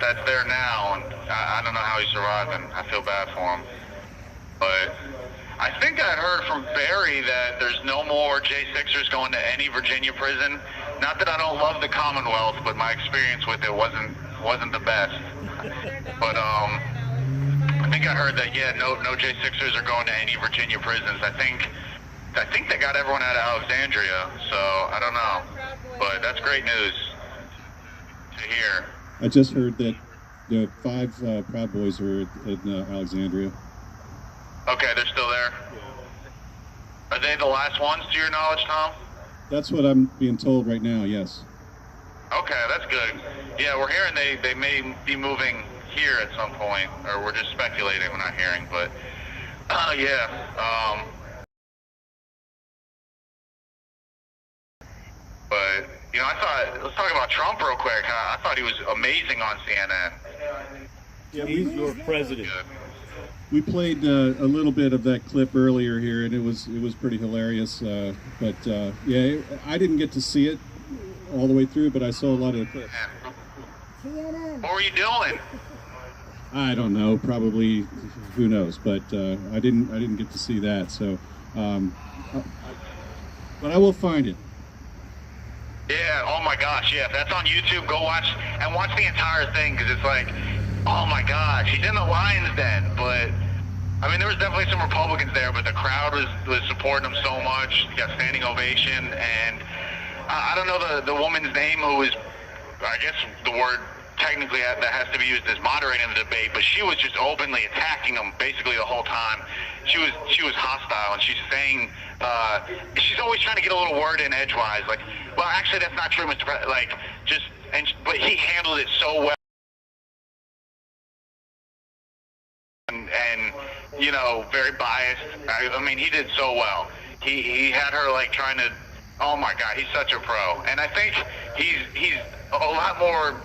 that's there now, and I don't know how he's surviving. I feel bad for him, but. I think I heard from Barry that there's no more J6ers going to any Virginia prison. Not that I don't love the Commonwealth, but my experience with it wasn't the best. But I think I heard that no J6ers are going to any Virginia prisons. I think they got everyone out of Alexandria, so I don't know. But that's great news to hear. I just heard that the 5 Proud Boys are in Alexandria. Okay, they're still there? Are they the last ones, to your knowledge, Tom? That's what I'm being told right now, yes. Okay, that's good. Yeah, we're hearing they may be moving here at some point, or we're just speculating, we're not hearing, but Yeah. But, you know, let's talk about Trump real quick. I thought he was amazing on CNN. Yeah, he's your president. Good. We played a little bit of that clip earlier here, and it was pretty hilarious. Yeah, I didn't get to see it all the way through, but I saw a lot of the clips. CNN. What were you doing? I don't know, probably, who knows? But I didn't get to see that. So, but I will find it. Yeah, oh my gosh, yeah, if that's on YouTube, go watch the entire thing, because it's like, oh my gosh, he's in the lion's den, but, I mean, there was definitely some Republicans there, but the crowd was supporting him so much. He got standing ovation, and I don't know the woman's name who was, I guess the word technically that has to be used as moderating the debate, but she was just openly attacking him basically the whole time. She was hostile, and she's saying, she's always trying to get a little word in edgewise, like, well, actually, that's not true, Mr. President, like, but he handled it so well. And you know, very biased. I mean, he did so well. He had her like trying to. Oh my God, he's such a pro. And I think he's a lot more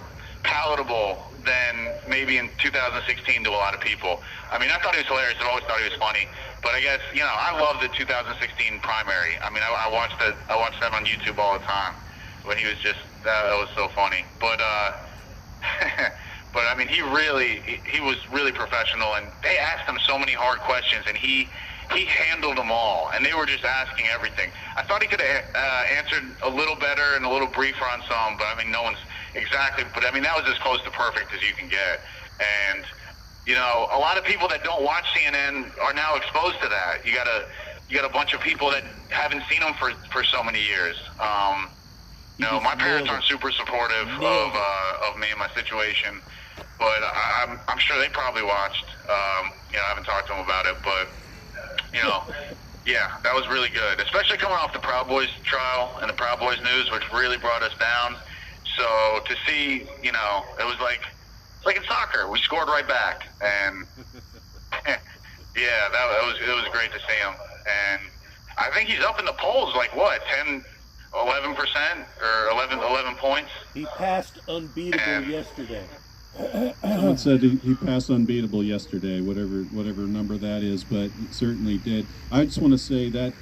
palatable than maybe in 2016 to a lot of people. I mean, I thought he was hilarious. I've always thought he was funny. But I guess, you know, I love the 2016 primary. I mean, I watched that on YouTube all the time when he was just that was so funny. But but I mean, he was really professional, and they asked him so many hard questions, and he handled them all, and they were just asking everything. I thought he could have answered a little better and a little briefer on some, but I mean, no one's exactly. But I mean, that was as close to perfect as you can get. And you know, a lot of people that don't watch CNN are now exposed to that. You got a bunch of people that haven't seen them for so many years. You know, my parents aren't super supportive of me and my situation, but I'm sure they probably watched. You know, I haven't talked to them about it, but you know, yeah, that was really good, especially coming off the Proud Boys trial and the Proud Boys news, which really brought us down. So to see, you know, it was like in soccer, we scored right back, and yeah, it was great to see him. And I think he's up in the polls, like what, 11% or 11 points. He passed unbeatable yesterday. Someone said he passed unbeatable yesterday, whatever number that is, but he certainly did. I just want to say that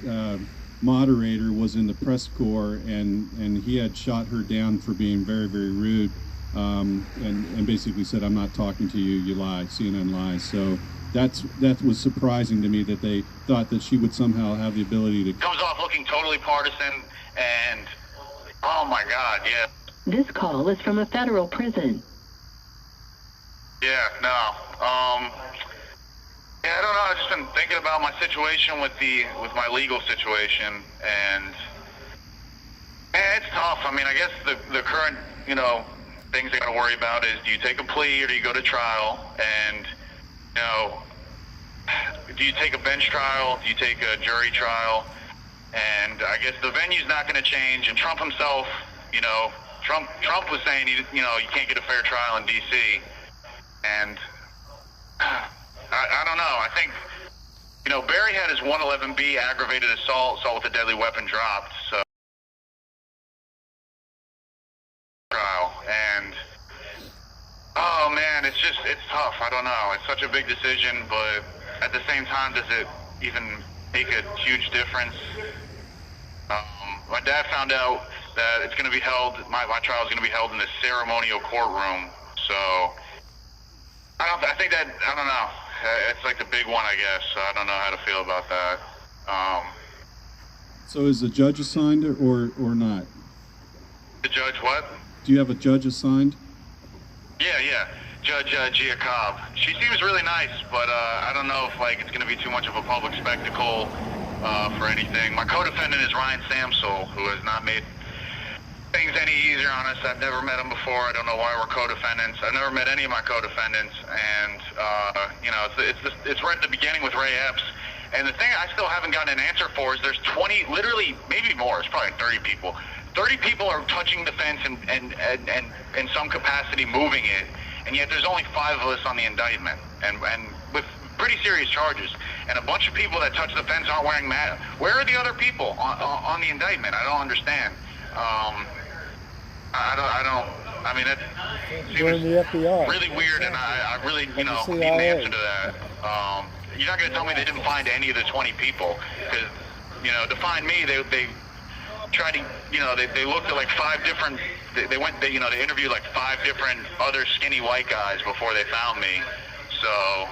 moderator was in the press corps, and he had shot her down for being very, very rude, and basically said, "I'm not talking to you. You lie. CNN lies." So that was surprising to me, that they thought that she would somehow have the ability to. Comes off looking totally partisan, and oh my God, yeah. This call is from a federal prison. Yeah, no. Yeah, I don't know. I've just been thinking about my situation with my legal situation, and it's tough. I mean, I guess the current, you know, things I got to worry about is, do you take a plea or do you go to trial? And you know, do you take a bench trial? Do you take a jury trial? And I guess the venue's not going to change. And Trump himself, you know, Trump was saying you can't get a fair trial in D.C. And I don't know. I think, you know, Barry had his 111B aggravated assault with a deadly weapon dropped. So trial, and oh man, it's tough. I don't know. It's such a big decision, but at the same time, does it even make a huge difference? My dad found out that it's going to be held. My trial is going to be held in the ceremonial courtroom. So I think that, I don't know. It's like the big one, I guess. So I don't know how to feel about that. So is the judge assigned or not? The judge what? Do you have a judge assigned? Yeah. Judge Gia Cobb. She seems really nice, but I don't know if like it's going to be too much of a public spectacle for anything. My co-defendant is Ryan Samsel, who has not made things any easier on us. I've never met him before. I don't know why we're co-defendants. I've never met any of my co-defendants, and you know, it's right at the beginning with Ray Epps. And the thing I still haven't gotten an answer for is there's 20, literally, maybe more. It's probably 30 people. 30 people are touching the fence and in some capacity moving it, and yet there's only 5 of us on the indictment, and with pretty serious charges. and a bunch of people that touched the fence aren't wearing masks. Where are the other people on the indictment? I don't understand. I mean, it Join the FBI. really weird, and I really, need an answer to that. You're not going to tell me they didn't find any of the 20 people, because, to find me, they tried to, they looked at like 5 different, they interviewed like 5 different other skinny white guys before they found me. So,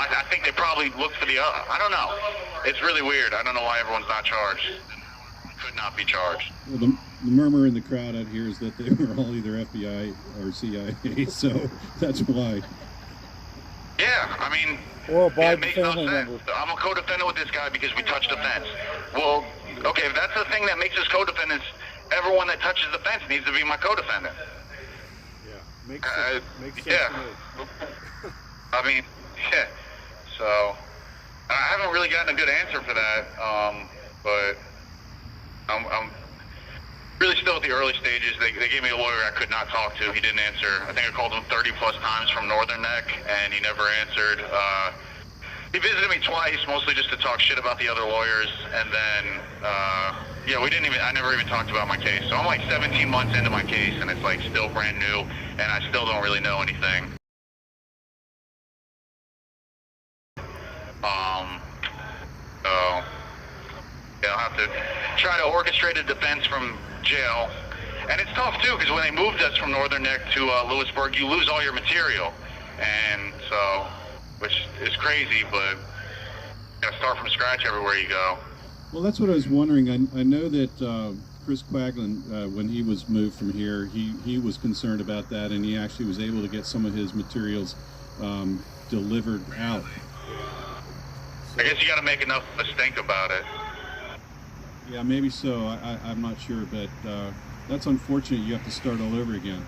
I think they probably looked for the other. I don't know. It's really weird. I don't know why everyone's not charged. Could not be charged. Well, the murmur in the crowd out here is that they were all either FBI or CIA, so that's why. Yeah, I mean, it makes no sense. I'm a co-defendant with this guy because we touched the fence. Well, okay, if that's the thing that makes us co-defendants, everyone that touches the fence needs to be my co-defendant. Yeah, makes sense yeah. to me. I mean, yeah. So, I haven't really gotten a good answer for that, but I'm really still at the early stages. They gave me a lawyer I could not talk to. He didn't answer. I think I called him 30 plus times from Northern Neck, and he never answered. He visited me twice, mostly just to talk shit about the other lawyers, and then, I never even talked about my case. So I'm like 17 months into my case, and it's like still brand new, and I still don't really know anything. I'll have to try to orchestrate a defense from jail. And it's tough too, because when they moved us from Northern Neck to Lewisburg, you lose all your material. And so, which is crazy, but you gotta start from scratch everywhere you go. Well, that's what I was wondering. I know that Chris Quaglin, when he was moved from here, he was concerned about that, and he actually was able to get some of his materials delivered out. I guess you got to make enough of a stink about it. Yeah, maybe so. I'm not sure, but that's unfortunate. You have to start all over again.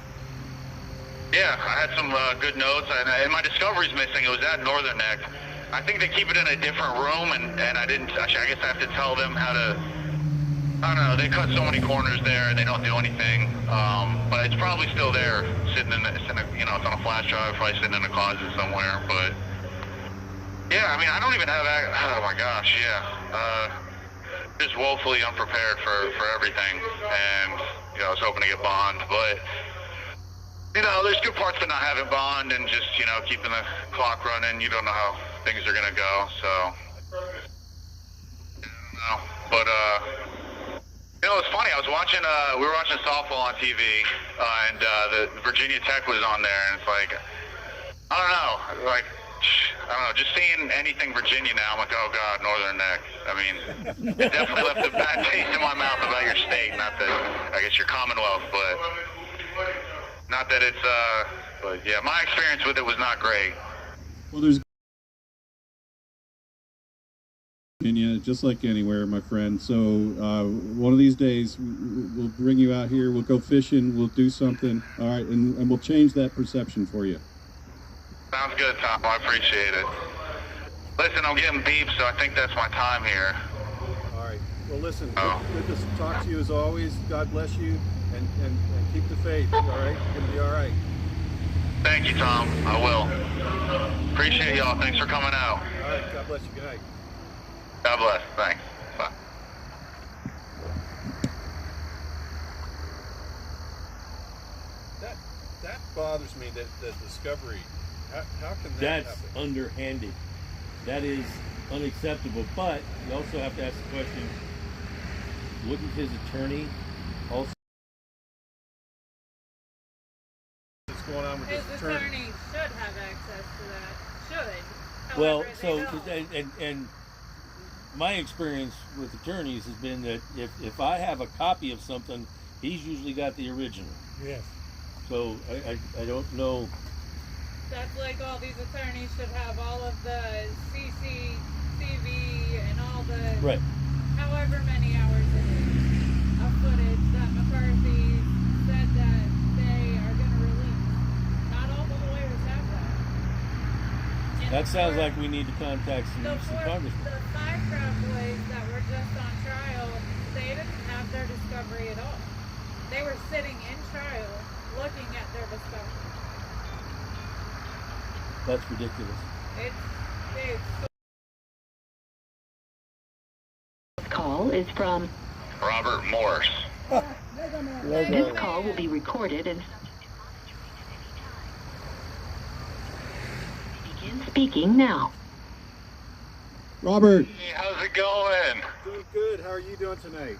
Yeah, I had some good notes, and my discovery's missing. It was at Northern Neck. I think they keep it in a different room, and I didn't. Actually, I guess I have to tell them how to. I don't know. They cut so many corners there, and they don't do anything. But it's probably still there, sitting in it's on a flash drive, probably sitting in a closet somewhere. But yeah, I mean, I don't even have. Oh my gosh, yeah. Just woefully unprepared for everything, and I was hoping to get bond, but there's good parts of not having bond and just keeping the clock running. You don't know how things are gonna go, so I don't know. But it's funny. I was watching. We were watching softball on TV, and the Virginia Tech was on there, and it's like I don't know, just seeing anything Virginia now, I'm like, oh God, Northern Neck. I mean, it definitely left a bad taste in my mouth about your state. Not that, I guess your Commonwealth, but not that it's, but yeah, my experience with it was not great. Well, there's Virginia, just like anywhere, my friend. So one of these days, we'll bring you out here. We'll go fishing. We'll do something. All right, and we'll change that perception for you. Sounds good, Tom. I appreciate it. Listen, I'm getting beeped, so I think that's my time here. All right. Well, listen, good to talk to you as always. God bless you, and keep the faith, all right? You're going to be all right. Thank you, Tom. I will. Appreciate y'all. Thanks for coming out. All right. God bless you. Good night. God bless. Thanks. Bye. That bothers me, that discovery. How can that That's happen? underhanded. That is unacceptable. But you also have to ask the question, wouldn't his attorney also... What's going on with His this attorney should have access to that. Should. Well, However, so, they don't. and my experience with attorneys has been that if I have a copy of something, he's usually got the original. Yes. So I don't know. That's like all these attorneys should have all of the CCTV and all the Right. however many hours it is of footage that McCarthy said that they are going to release. Not all the lawyers have that. And That sounds like we need to contact some the congressmen. 5 Proud Boys that were just on trial, they didn't have their discovery at all. They were sitting in trial looking at their discovery. That's ridiculous. It's This call is from Robert Morse. This call will be recorded and begin speaking now. Robert. Hey, how's it going? Doing good. How are you doing tonight?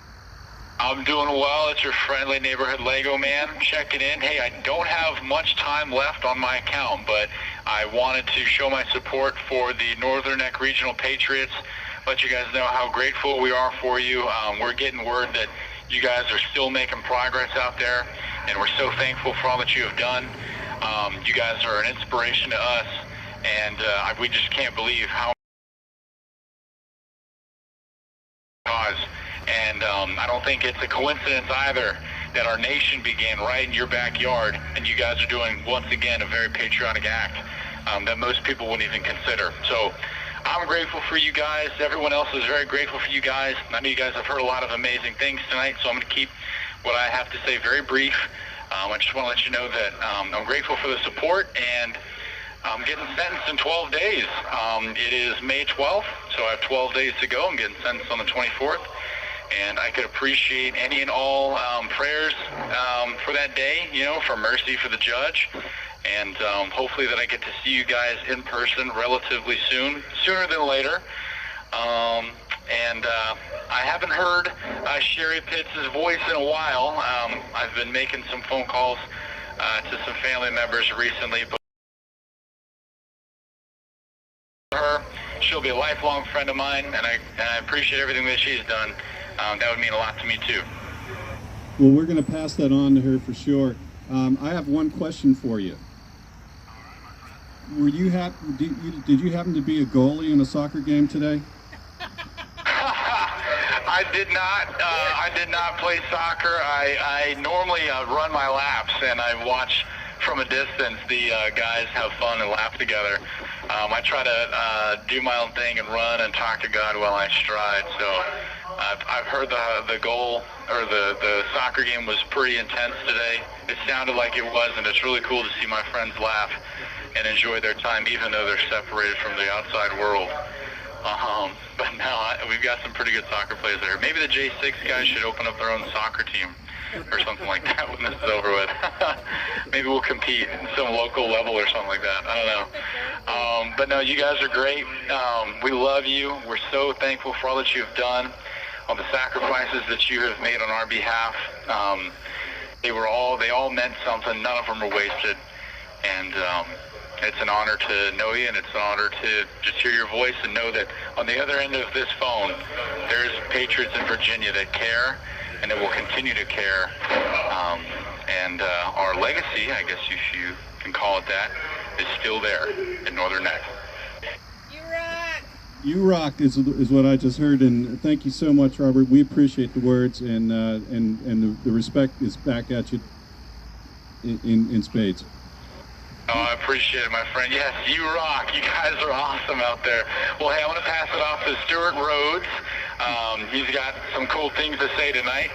I'm doing well. It's your friendly neighborhood Lego man checking in. Hey, I don't have much time left on my account, but I wanted to show my support for the Northern Neck Regional Patriots. Let you guys know how grateful we are for you. We're getting word that you guys are still making progress out there, and we're so thankful for all that you have done. You guys are an inspiration to us, and we just can't believe how cause. And I don't think it's a coincidence either that our nation began right in your backyard, and you guys are doing, once again, a very patriotic act that most people wouldn't even consider. So I'm grateful for you guys. Everyone else is very grateful for you guys. I know you guys have heard a lot of amazing things tonight, so I'm going to keep what I have to say very brief. I just want to let you know that I'm grateful for the support, and I'm getting sentenced in 12 days. It is May 12th, so I have 12 days to go. I'm getting sentenced on the 24th. And I could appreciate any and all prayers for that day, you know, for mercy for the judge. And hopefully that I get to see you guys in person relatively soon, sooner than later. I haven't heard Sherry Pitts' voice in a while. I've been making some phone calls to some family members recently. But her, she'll be a lifelong friend of mine, and I appreciate everything that she's done. That would mean a lot to me too. Well, we're going to pass that on to her for sure. I have one question for you. Did you happen to be a goalie in a soccer game today? I did not. I did not play soccer. I normally run my laps, and I watch from a distance the guys have fun and laugh together. I try to do my own thing and run and talk to God while I stride. So I've heard the goal or the soccer game was pretty intense today. It sounded like it was, and it's really cool to see my friends laugh and enjoy their time, even though they're separated from the outside world. But now we've got some pretty good soccer players there. Maybe the J6 guys should open up their own soccer team or something like that when this is over with. Maybe we'll compete in some local level or something like that. I don't know. But no, you guys are great. We love you. We're so thankful for all that you've done, all the sacrifices that you have made on our behalf. They all meant something. None of them were wasted. And it's an honor to know you, and it's an honor to just hear your voice and know that on the other end of this phone, there's patriots in Virginia that care and that will continue to care. And our legacy, I guess if you can call it that, is still there in Northern Neck. You rock! You rock is what I just heard, and thank you so much, Robert. We appreciate the words, and the respect is back at you in spades. Oh, I appreciate it, my friend. Yes, you rock. You guys are awesome out there. Well, hey, I want to pass it off to Stuart Rhodes. He's got some cool things to say tonight,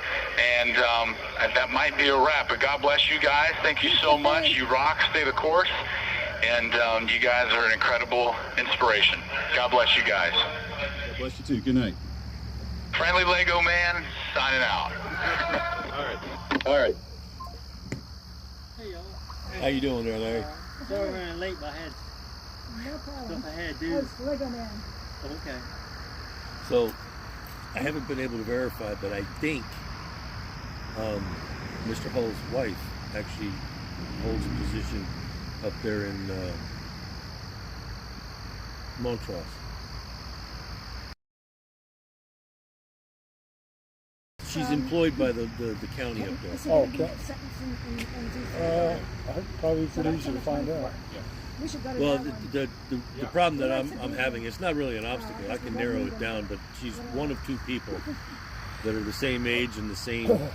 and that might be a wrap. But God bless you guys. Thank you so much. You rock. Stay the course. And you guys are an incredible inspiration. God bless you guys. God bless you too. Good night. Friendly Lego man, signing out. All right. Hey, y'all. How you doing there, Larry? Sorry we're running late, but I had No problem. stuff I had to do. It's Lego Man. Okay. So, I haven't been able to verify, but I think Mr. Hull's wife actually holds a position up there in Montrose. She's employed by the county up there. Is he Oh, gonna be okay. sentenced in DC? Probably pretty easy to find out. We should go to Well, that one. the problem that I'm having, it's not really an obstacle. I can narrow it down, but she's one of two people that are the same age and the same They're not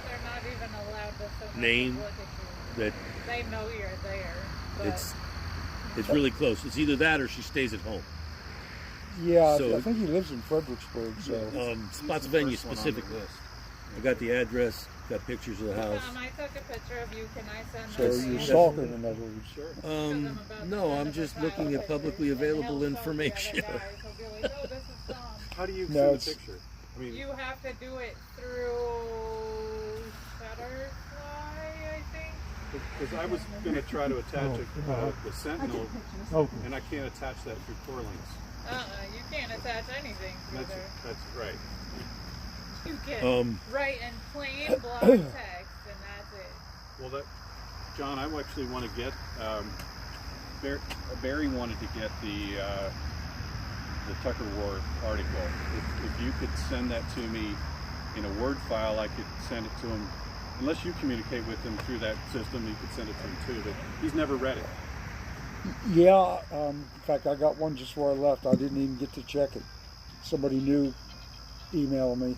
even allowed to so much name as look at you. that They know you're there. But it's really close. It's either that or she stays at home. Yeah, So- I think he lives in Fredericksburg, so. Spotsylvania specifically. I got the address. got pictures of the house. I took a picture of you. Can I send So that to you're you? stalking, in other words. Sure. No, I'm just looking at publicly available information. How do you No, send a it's- picture? I mean, You have to do it through Shutterfly, I think. because I was going to try to attach the Sentinel, Okay. and I can't attach that through Tor links. You can't attach anything through there. That's right. You can write in plain block text, and that's it. Well, John, I actually want to get. Barry wanted to get the Tucker War article. If you could send that to me in a Word file, I could send it to him. Unless you communicate with him through that system, you could send it to him too. But he's never read it. Yeah, in fact, I got one just before I left. I didn't even get to check it. Somebody new emailed me.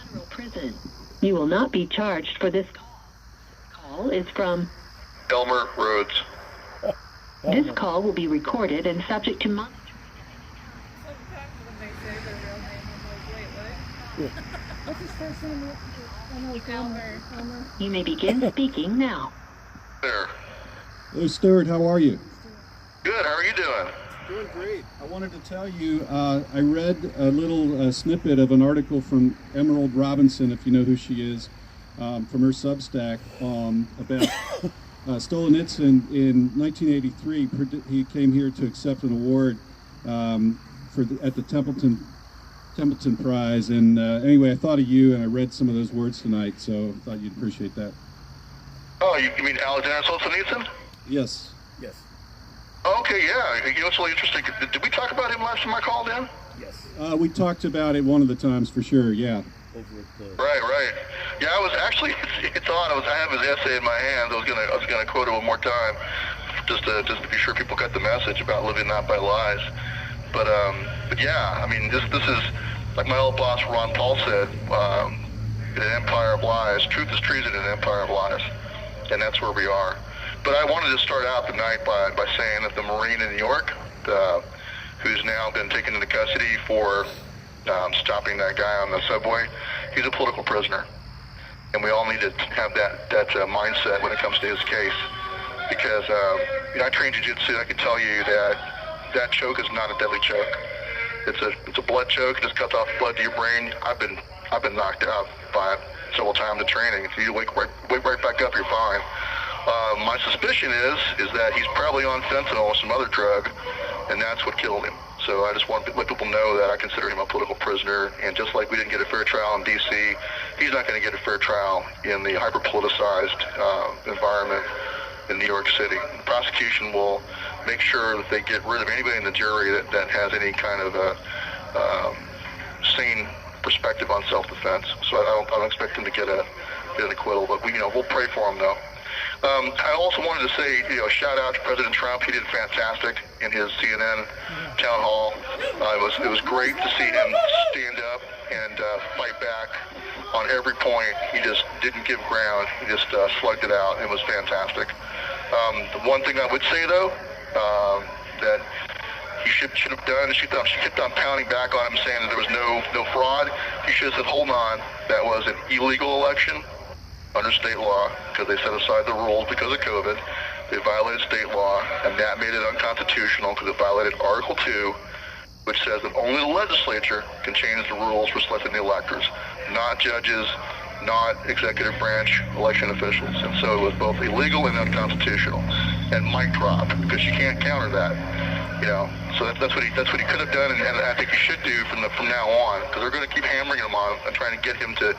Federal prison. You will not be charged for this call. Call is from Elmer Rhodes. This call will be recorded and subject to monitoring. Sometimes when they say their real name, I'm like, wait, what? What's his first name? I know Elmer. You may begin speaking now. There. Hello, Stuart. How are you? Good. How are you doing? Doing great. I wanted to tell you, I read a little snippet of an article from Emerald Robinson, if you know who she is, from her Substack, about Stolonitsyn in 1983. He came here to accept an award at the Templeton Prize. And anyway, I thought of you, and I read some of those words tonight, so I thought you'd appreciate that. Oh, you mean Alexander Solzhenitsyn? Yes. Yes. Okay, yeah. You know, it's really interesting. Did we talk about him last time I called in? Yes. We talked about it one of the times for sure, yeah. Over at the... Right. Yeah, I was actually. It's odd. I have his essay in my hands. I was gonna quote it one more time, just to be sure people got the message about living not by lies. But yeah, I mean, this is like my old boss Ron Paul said. In an empire of lies, truth is treason in an empire of lies, and that's where we are. But I wanted to start out the night by saying that the Marine in New York, who's now been taken into custody for stopping that guy on the subway, he's a political prisoner. And we all need to have that mindset when it comes to his case. Because I trained jiu-jitsu, I can tell you that choke is not a deadly choke. It's a blood choke. It just cuts off blood to your brain. I've been knocked out by it several times in training. If you wake right back up, you're fine. My suspicion is that he's probably on fentanyl or some other drug, and that's what killed him. So I just want to let people know that I consider him a political prisoner, and just like we didn't get a fair trial in D.C., he's not going to get a fair trial in the hyper-politicized environment in New York City. The prosecution will make sure that they get rid of anybody in the jury that has any kind of a sane perspective on self-defense. So I don't expect him to get an acquittal, but we'll pray for him though. I also wanted to say, shout out to President Trump. He did fantastic in his CNN town hall. It was great to see him stand up and fight back on every point. He just didn't give ground. He just slugged it out. It was fantastic. The one thing I would say though, that he should have done is she kept on pounding back on him, saying that there was no fraud. He should have said, hold on, that was an illegal election under state law, because they set aside the rules because of COVID. They violated state law, and that made it unconstitutional because it violated Article 2, which says that only the legislature can change the rules for selecting the electors, not judges, not executive branch election officials. And so it was both illegal and unconstitutional. And mic drop, because you can't counter that. So that's what he could have done, and I think he should do from now on, because they're going to keep hammering him on and trying to get him to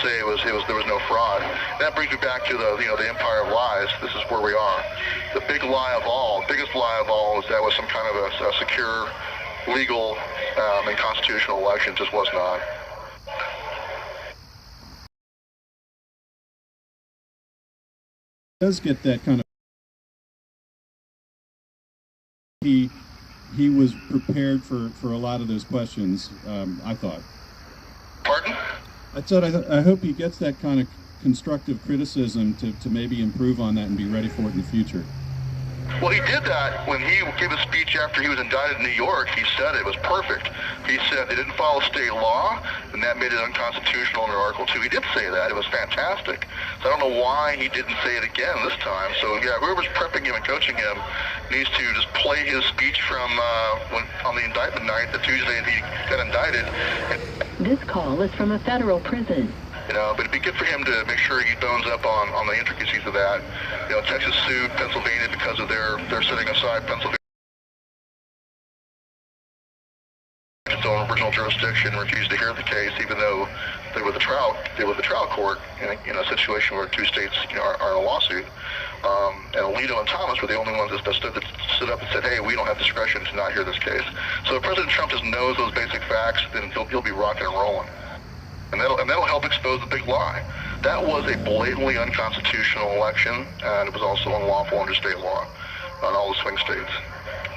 say there was no fraud. And that brings me back to the empire of lies. This is where we are. The biggest lie of all is that was some kind of a secure, legal, and constitutional election. It just was not. Does get that kind of. He was prepared for a lot of those questions, I thought. Pardon? I said I hope he gets that kind of constructive criticism to maybe improve on that and be ready for it in the future. Well, he did that when he gave a speech after he was indicted in New York. He said it was perfect. He said they didn't follow state law, and that made it unconstitutional under Article 2. He did say that. It was fantastic. So I don't know why he didn't say it again this time. So, yeah, whoever's prepping him and coaching him needs to just play his speech from on the indictment night, the Tuesday that he got indicted. This call is from a federal prison. But it'd be good for him to make sure he bones up on the intricacies of that. Texas sued Pennsylvania because of their setting aside Pennsylvania's own original jurisdiction, refused to hear the case, even though they were the trial court in a situation where two states are in a lawsuit. And Alito and Thomas were the only ones that stood up and said, hey, we don't have discretion to not hear this case. So if President Trump just knows those basic facts, then he'll be rocking and rolling. And that'll help expose the big lie. That was a blatantly unconstitutional election, and it was also unlawful under state law on all the swing states.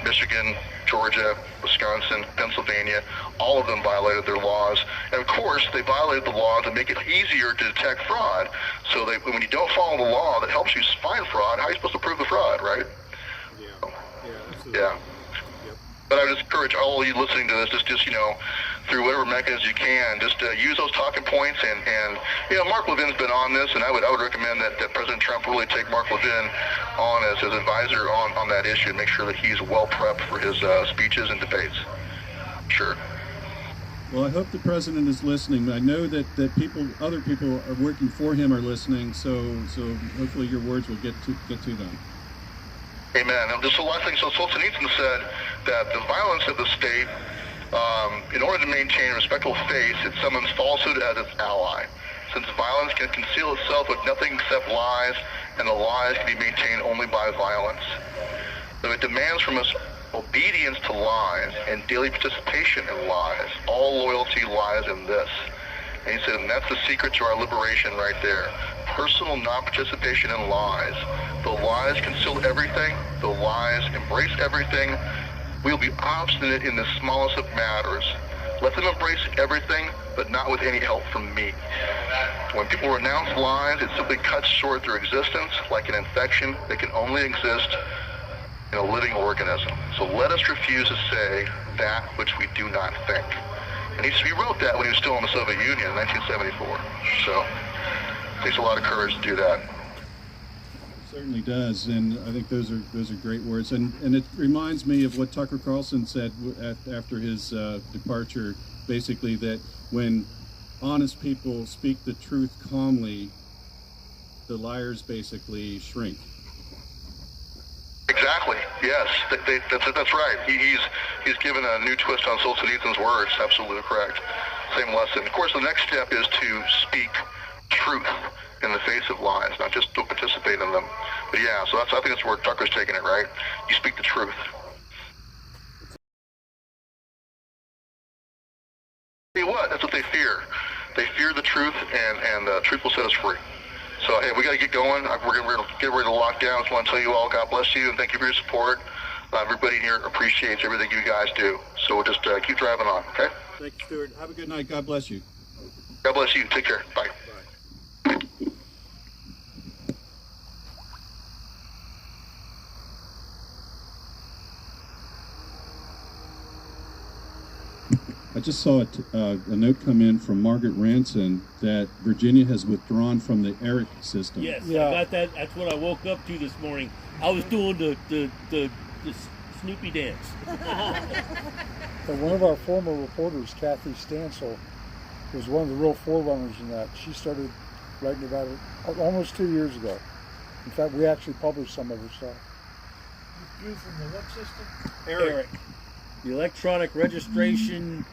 Michigan, Georgia, Wisconsin, Pennsylvania, all of them violated their laws. And of course, they violated the law to make it easier to detect fraud. So when you don't follow the law that helps you find fraud, how are you supposed to prove the fraud, right? Yeah, absolutely. Yeah. But I would encourage all of you listening to this, just through whatever mechanisms you can, just use those talking points. And Mark Levin's been on this, and I would recommend that President Trump really take Mark Levin on as his advisor on that issue and make sure that he's well prepped for his speeches and debates. Sure. Well, I hope the president is listening. I know that other people are working for him are listening, so hopefully your words will get to them. Amen. And just the last thing, so Solzhenitsyn said that the violence of the state, in order to maintain a respectable face, it summons falsehood as its ally. Since violence can conceal itself with nothing except lies, and the lies can be maintained only by violence. So it demands from us obedience to lies and daily participation in lies. All loyalty lies in this. And he said, and that's the secret to our liberation right there. Personal non-participation in lies. The lies conceal everything. The lies embrace everything. We'll be obstinate in the smallest of matters. Let them embrace everything, but not with any help from me. When people renounce lies, it simply cuts short their existence like an infection that can only exist in a living organism. So let us refuse to say that which we do not think. And he wrote that when he was still in the Soviet Union in 1974. So it takes a lot of courage to do that. It certainly does, and I think those are great words. And it reminds me of what Tucker Carlson said after his departure, basically that when honest people speak the truth calmly, the liars basically shrink. Exactly. Yes, that's right. He's given a new twist on Solzhenitsyn's words. Absolutely correct. Same lesson. Of course, the next step is to speak truth in the face of lies, not just to participate in them. But yeah, so I think that's where Tucker's taking it, right? You speak the truth. Tell you what, that's what they fear. They fear the truth, and the truth will set us free. So, hey, we got to get going. We're going to get ready to lock down. I just want to tell you all, God bless you, and thank you for your support. Everybody here appreciates everything you guys do. So we'll just keep driving on, okay? Thank you, Stuart. Have a good night. God bless you. God bless you. Take care. Bye. I just saw a note come in from Margaret Ranson that Virginia has withdrawn from the ERIC system. Yes, yeah. I got that. That's what I woke up to this morning. I was doing the Snoopy dance. And one of our former reporters, Kathy Stansel, was one of the real forerunners in that. She started writing about it almost 2 years ago. In fact, we actually published some of her stuff. You from the what system? ERIC. The Electronic Registration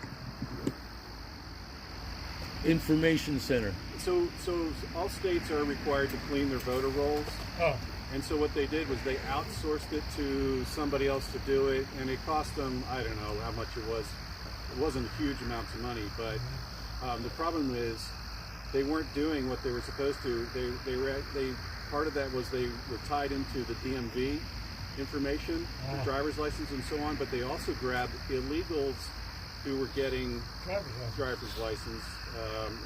Information Center. So all states are required to clean their voter rolls. Oh. And so what they did was they outsourced it to somebody else to do it, and it cost them, I don't know how much it was. It wasn't huge amounts of money, but the problem is they weren't doing what they were supposed to. They part of that was they were tied into the DMV information, the driver's license and so on, but they also grabbed illegals who were getting driver's license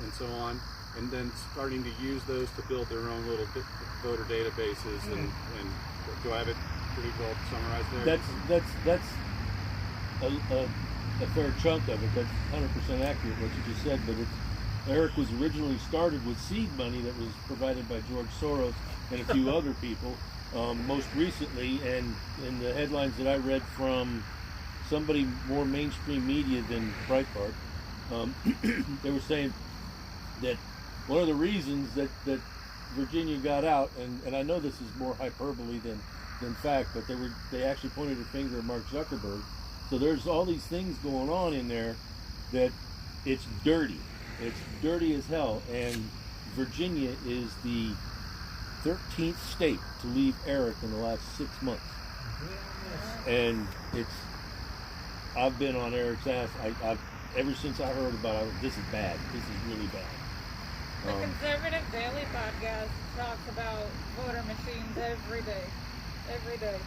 and so on, and then starting to use those to build their own little voter databases. And do I have it pretty well summarized there. That's a fair chunk of it. That's 100% accurate what you just said. But Eric was originally started with seed money that was provided by George Soros and a few other people. Most recently, and in the headlines that I read from somebody more mainstream media than Breitbart, they were saying that one of the reasons that Virginia got out, and I know this is more hyperbole than fact, but they actually pointed a finger at Mark Zuckerberg. So there's all these things going on in there that it's dirty. It's dirty as hell. And Virginia is the 13th state to leave Eric in the last 6 months. And I've been on Eric's ass. I've ever since I heard about it, this is bad. This is really bad. The Conservative Daily Podcast talks about voter machines every day. Every day.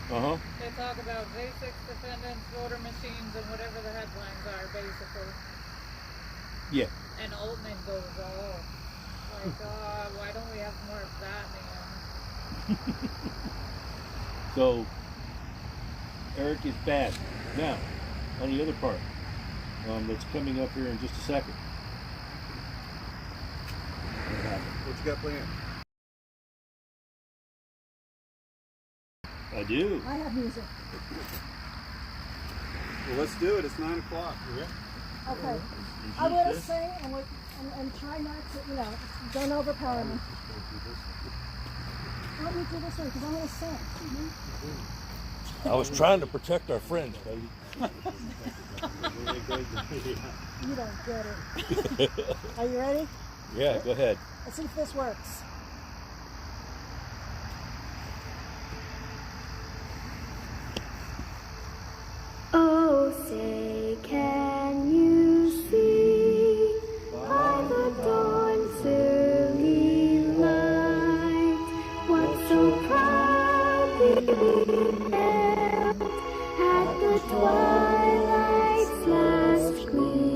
Uh-huh. They talk about J6 defendants, voter machines, and whatever the headlines are, basically. Yeah. And Altman goes, oh, my God, why don't we have more of that, man? So, Eric is bad. Now, on the other part, that's coming up here in just a second. What you got planned? I do. I have music. Well, let's do it. It's 9 o'clock. Yeah. Okay. I want to sing and try not to, don't overpower me. Let me do this one because I want to sing. I was trying to protect our friends, baby. You don't get it. Are you ready? Yeah, go ahead. Let's see if this works. Oh, say, can you see by the dawn's early light what so proudly we hailed at the twilight's last gleaming?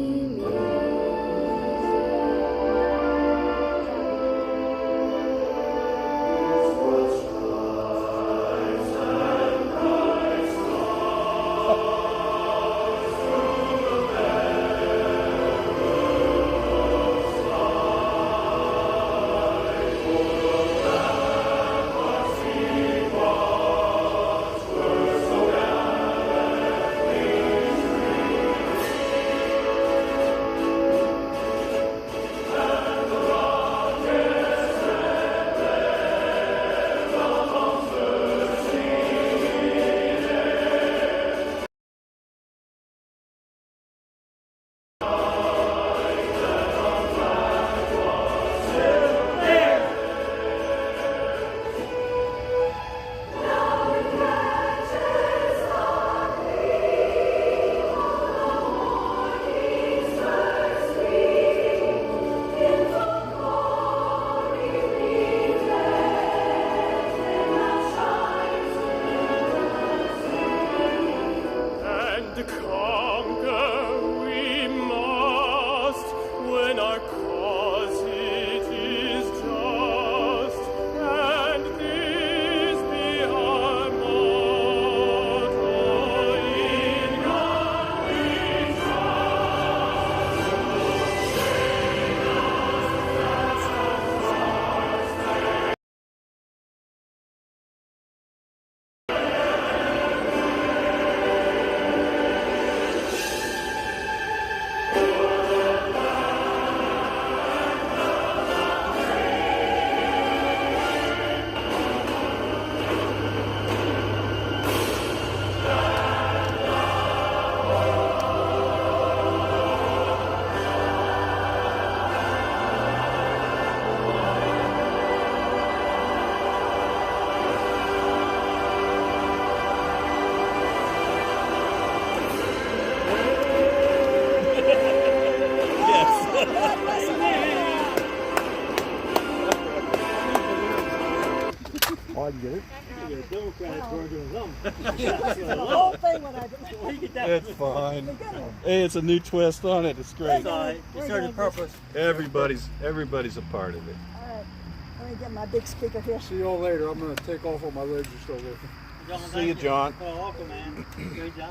I can get it. You're a Democrat, Georgia, or something. The whole thing when I did. It's fine. Hey, it's a new twist on it. It's great. It's all right. It serves a purpose. Everybody's a part of it. All right. Let me get my big speaker here. See you all later. I'm going to take off on my legs are still working. John, See thank you, John. For the offer, man. Great job.